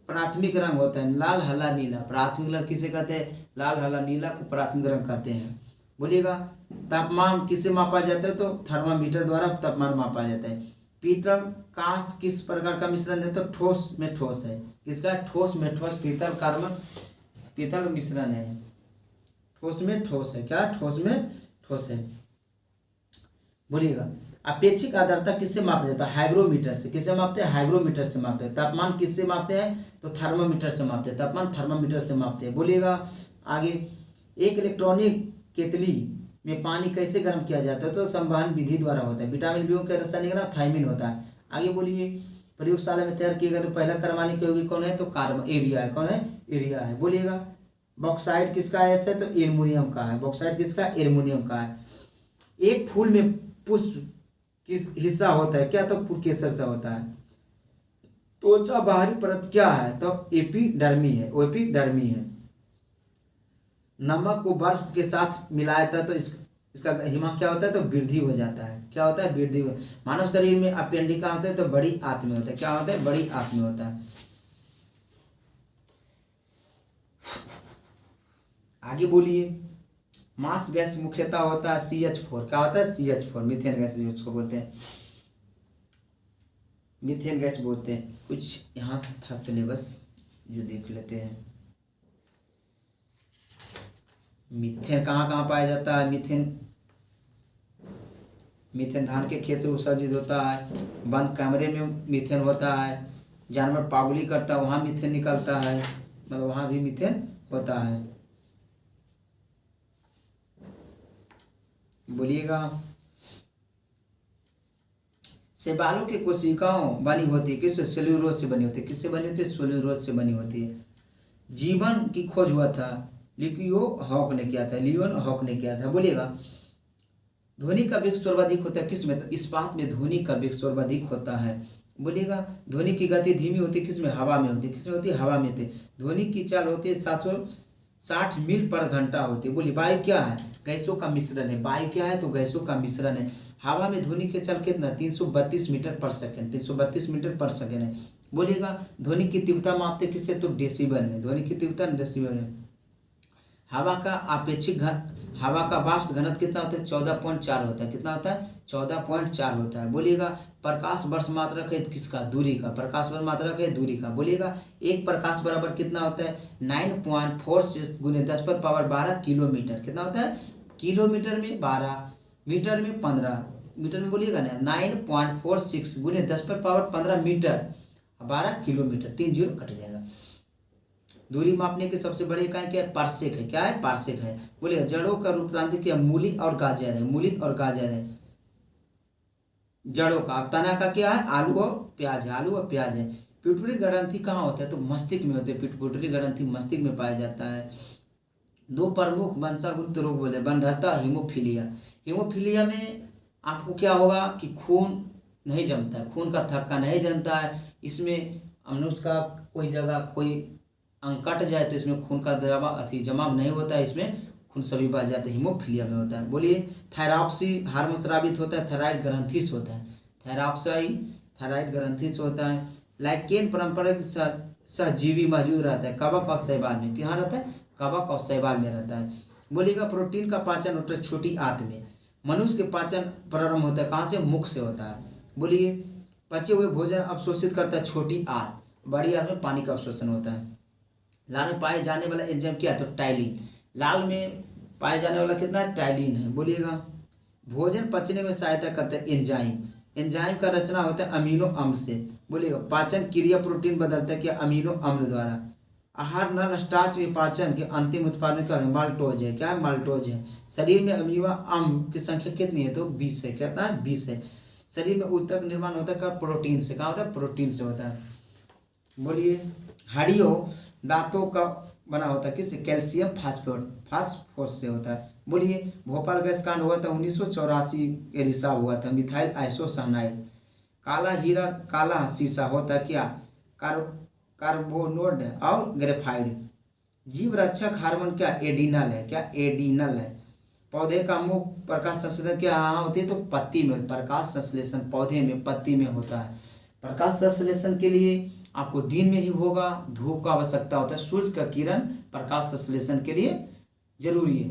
प्राथमिक रंग होता है लाल, हरा, नीला। प्राथमिक रंग किसे कहते हैं? लाल, हरा, नीला को प्राथमिक रंग कहते हैं। बोलिएगा तापमान किससे मापा जाता है? तो थर्मामीटर द्वारा तापमान मापा जाता है। पीतल कांच किस प्रकार का मिश्रण है? तो ठोस में ठोस है। किसका? ठोस में ठोस। पीतल कार्बन पीतल मिश्रण है। ठोस में ठोस है। क्या? ठोस में ठोस है। बोलिएगा अपेक्षिक आर्द्रता किससे मापा जाता है? हाइग्रोमीटर से। किससे मापते हैं? हाइग्रोमीटर से मापते हैं। तापमान किससे मापते हैं? तो थर्मामीटर से मापते हैं। तापमान थर्मामीटर से मापते हैं। बोलिएगा आगे एक इलेक्ट्रॉनिक केतली में पानी कैसे गर्म किया जाता है? तो संवहन विधि द्वारा होता है। विटामिन बी का रासायनिक नाम थायमिन होता है। आगे बोलिए प्रयोगशाला में तैयार किए गए पहला परमाणु यौगिक कौन है? तो कार्बन एरिया है। कौन है? एरिया है। बोलिएगा बॉक्साइड किसका है? तो एल्युमिनियम का है। बॉक्साइड किसका? एल्युमिनियम का है। एक फूल में पुष्प किस हिस्सा होता है? क्या? तो पुष्प केसर से होता है। त्वचा बाहरी परत क्या है? तो एपिडर्मी है, एपिडर्मी है। नमक को बर्फ के साथ मिलाया था तो इसका हिमा क्या होता है? तो वृद्धि हो जाता है। क्या होता है? वृद्धि हो। मानव शरीर में अपेंडिका होता है तो बड़ी आंत में होता है। क्या होता है? बड़ी आंत में होता है। आगे बोलिए। मास गैस मुख्यतः होता है CH4। क्या होता है? CH4 मीथेन गैस जिसको बोलते हैं, मीथेन गैस बोलते हैं। कुछ यहाँ से था सिलेबस जो देख लेते हैं। मीथेन कहाँ कहाँ पाया जाता है? मीथेन धान के खेत से उत्सर्जित होता है, बंद कमरे में मीथेन होता है, जानवर पागुली करता है वहाँ मीथेन निकलता है, मतलब वहाँ भी मीथेन होता है। बोलिएगा। शैवालों की कोशिकाओं बनी होती है किससे? सेल्यूलोज से बनी होती है। किससे बनी होती है? सेल्यूलोज से बनी होती है। जीवन की खोज हुआ था लियो हॉक ने किया था, लियोन हॉक ने किया था। बोलिएगा। ध्वनि का वेग सर्वाधिक होता है किसमें? तो इस्पात में ध्वनि का वेग सर्वाधिक होता है। बोलिएगा। ध्वनि की गति धीमी होती है किसमें? हवा में होती है। किसमें होती है? हवा में होती है। ध्वनि की चाल होती है 760 मील पर घंटा होती है। बोलिए। वायु क्या है? गैसों का मिश्रण है। वायु क्या है? तो गैसों का मिश्रण है। हवा में ध्वनि की चाल कितना? 332 मीटर पर सेकंड। 332 मीटर पर सेकंड है। बोलिएगा। ध्वनि की तीव्रता मापते किससे? तो डेसिबल में। ध्वनि की तीव्रता डेसिबल में। हवा का अपेक्षित हवा का वाष्प घनत्व कितना होता है? 14.4 होता है। कितना होता है? 14.4 होता है। बोलिएगा। प्रकाश वर्ष मात्रक है किसका? दूरी का। प्रकाश वर्ष मात्रक है दूरी का। बोलिएगा। एक प्रकाश बराबर कितना होता है? 9.46 × 10⁻12 किलोमीटर। कितना होता है? किलोमीटर में 12, मीटर में 15, मीटर में बोलिएगा ना 9.46 × 10⁻15 मीटर, 12 किलोमीटर। 3 जीरो कट जाएगा। दूरी मापने के सबसे बड़े इकाई क्या है? पार्सेक है। क्या है? पार्सेक है। बोलिए। जड़ों का रूपांतर क्या? मूली और गाजर है। मूली और गाजर है जड़ों का। तना का क्या है? आलू और प्याज है। आलू और प्याज है। पिट्यूटरी ग्रंथि कहाँ होता है? तो मस्तिष्क में होते हैं। पिट्यूटरी ग्रंथि मस्तिष्क में पाया जाता है। दो प्रमुख वंशागुप्त रोग बोले, बंधरता, हीमोफीलिया। हीमोफीलिया में आपको क्या होगा कि खून नहीं जमता है, खून का थक्का नहीं जमता है। इसमें मनुष्य का कोई जगह कोई अंग कट जाए तो इसमें खून का जमाव नहीं होता है, इसमें खून सभी बह जाते हैं। हीमोफीलिया में होता है। बोलिए। थायरॉक्सी हार्मोन स्रावित होता है, थायराइड ग्रंथि से होता है। थायरॉक्साई थायराइड ग्रंथि से होता है। लाइकेन परंपरा सहजीवी मौजूद रहता है कवक और शैवाल में। कहाँ रहता है? कवक और शैवाल में रहता है। बोलिएगा। प्रोटीन का पाचन होता है छोटी आंत में। मनुष्य के पाचन प्रारंभ होता है कहाँ से? मुख से होता है। बोलिए। पचे हुए भोजन अवशोषित करता है छोटी आंत, बड़ी आंत में पानी का अवशोषण होता है। लाल में पाए जाने वाला एंजाइम क्या है? तो टाइलिन। लाल में पाए जाने वाला कितना है? टाइलिन है। बोलिएगा। भोजन पचने में सहायता करता है एंजाइम। एंजाइम का रचना होता है अमीनो अम्ल से। बोलिएगा। पाचन क्रिया प्रोटीन बदलता है क्या? अमीनो अम्ल द्वारा। आहार नल स्टार्च विपाचन के अंतिम उत्पादन का माल्टोज है। क्या है? माल्टोज है। शरीर में अमीनो अम्ल की संख्या कितनी है? तो 20 है। कितना है? 20 है। शरीर में ऊतक निर्माण होता है क्या? प्रोटीन से। कहाँ होता है? प्रोटीन से होता है। बोलिए। हड्डियों दांतों का बना होता है किससे? कैल्शियम फास्फोरस से होता है। बोलिए। भोपाल गैस कांड हुआ था 1984 के रिसाव हुआ था। Methyl isocyanide. काला हीरा काला शीशा होता है क्या? कार्बोनोड और ग्रेफाइड। जीव रक्षक हार्मोन क्या? एडिनल है। क्या? एडिनल है। पौधे का मुख्य प्रकाश संश्लेषण क्या होती है? तो पत्ती में। प्रकाश संश्लेषण पौधे में पत्ती में होता है। प्रकाश संश्लेषण के लिए आपको दिन में ही होगा, धूप का आवश्यकता होता है। सूर्य का किरण प्रकाश संश्लेषण के लिए जरूरी है।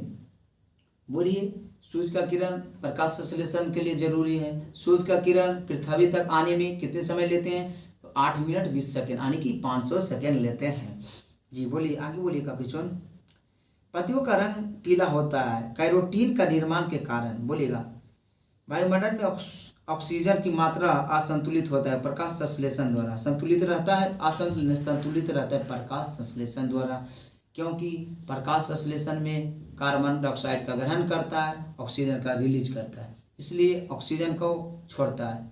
बोलिए। सूर्य का किरण प्रकाश संश्लेषण के लिए जरूरी है। सूर्य का किरण पृथ्वी तक आने में कितने समय लेते हैं? तो 8 मिनट 20 सेकेंड, यानी कि 500 सेकेंड लेते हैं। जी बोलिए। आगे बोलिए। कैप्यूचन। पत्तियों का रंग पीला होता है कैरोटीन का निर्माण के कारण। बोलिएगा। वायुमंडल में ऑक्सीजन की मात्रा असंतुलित होता है प्रकाश संश्लेषण द्वारा। संतुलित रहता है, असंतुलित रहता है प्रकाश संश्लेषण द्वारा, क्योंकि प्रकाश संश्लेषण में कार्बन डाइऑक्साइड का ग्रहण करता है, ऑक्सीजन का रिलीज करता है, इसलिए ऑक्सीजन को छोड़ता है।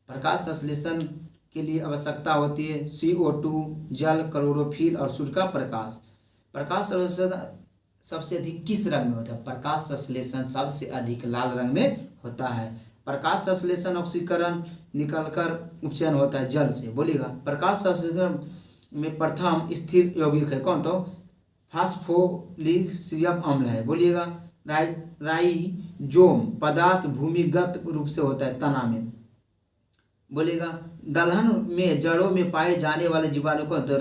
प्रकाश संश्लेषण के लिए आवश्यकता होती है CO2, जल, क्लोरोफिल और सूर्य का प्रकाश। प्रकाश संश्लेषण सबसे अधिक किस रंग में होता है? प्रकाश संश्लेषण सबसे अधिक लाल रंग में होता है। प्रकाश संश्लेषण ऑक्सीकरण निकलकर उपचयन होता है जल से। बोलिएगा प्रकाश संश्लेषण में प्रथम स्थिर यौगिक है कौन, तो फास्फोलिसियम अम्ल है। बोलिएगा राइजोम पदार्थ भूमिगत रूप से होता है तना में। बोलिएगा दलहन में जड़ों में पाए जाने वाले जीवाणु कौन, तो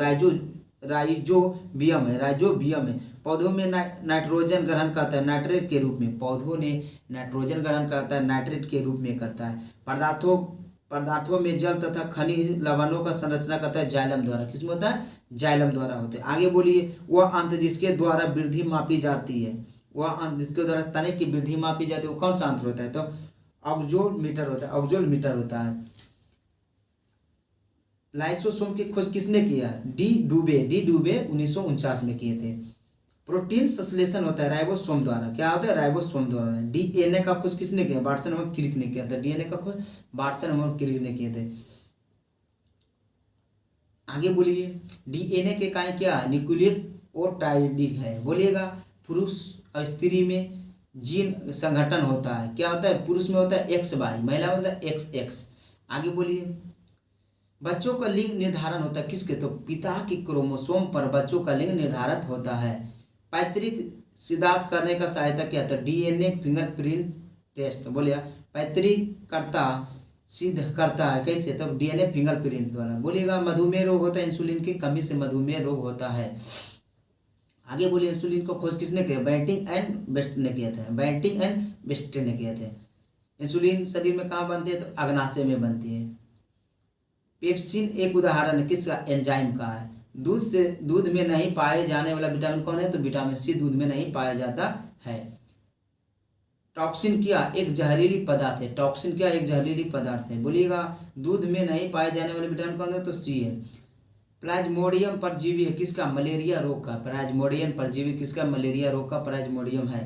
राइजोबियम है। राइजोबियम है। पौधों में नाइट्रोजन ग्रहण करता है नाइट्रेट के रूप में। पौधों ने नाइट्रोजन ग्रहण करता है नाइट्रेट के रूप में करता है। पदार्थों में जल तथा खनिज लवणों का संरचना करता है जाइलम द्वारा। किसमें होता है, जाइलम द्वारा होते हैं। आगे बोलिए वह अंत जिसके द्वारा वृद्धि मापी जाती है, वह अंत जिसके द्वारा तने की वृद्धि मापी जाती है वो कौन सा अंतर होता है, तो ऑक्सोमीटर होता है। ऑक्सोमीटर होता है। लाइसोसोम की खोज किसने किया, डी डूबे 1949 में किए थे। प्रोटीन संश्लेषण होता है राइबोसोम द्वारा। क्या होता है, राइबोसोम द्वारा। डीएनए का खोज किसने किया, वाटसन एवं क्रिक ने किया था। डीएनए का खोज वाटसन एवं क्रिक ने किए थे। आगे बोलिए डीएनए के काय क्या, न्यूक्लियोटाइड है। बोलिएगा पुरुष और स्त्री में जीन संगठन होता है। क्या होता है, पुरुष में होता है XY, महिला में होता है XX। आगे बोलिए बच्चों का लिंग निर्धारण होता है किसके, तो पिता के क्रोमोसोम पर बच्चों का लिंग निर्धारित होता है। पैतृक सिद्धांत करने का सहायता क्या था, डीएनए फिंगरप्रिंट टेस्ट। बोलिए पैतृक कर्ता सिद्ध करता है कैसे, तब डीएनए फिंगरप्रिंट द्वारा। बोलिएगा मधुमेह रोग होता है, इंसुलिन की कमी से मधुमेह रोग होता है। आगे बोलिए इंसुलिन को खोज किसने किया, बेंटिंग एंड बेस्ट ने किया था। बेंटिंग एंड बेस्ट ने किए थे। इंसुलिन शरीर में कहाँ बनती है, तो अग्नाशय में बनती है। पेप्सिन एक उदाहरण है किसका, एंजाइम का है। दूध में नहीं पाए जाने वाला विटामिन कौन है, तो विटामिन सी दूध में नहीं पाया जाता है। टॉक्सिन क्या, एक जहरीली पदार्थ है। टॉक्सिन क्या, एक जहरीली पदार्थ है। बोलिएगा दूध में नहीं पाए जाने वाले विटामिन कौन है, तो सी है। प्लाज्मोडियम परजीवी है किसका, मलेरिया रोग का। प्लाज्मोडियम परजीवी किसका, मलेरिया रोग का प्लाज्मोडियम है।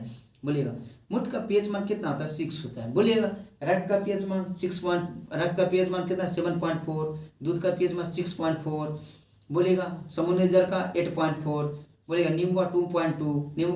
बोलिएगा मूत्र का पीएच मान कितना होता है, 6 होता है। बोलिएगा रक्त का पीएच मान 6 रक्त का पीएच मान कितना, 7.4। दूध का पीएच मान 6.4। बोलिएगा समुद्री जल का 8.4। बोलिएगा नींबू का 2.2। नींबू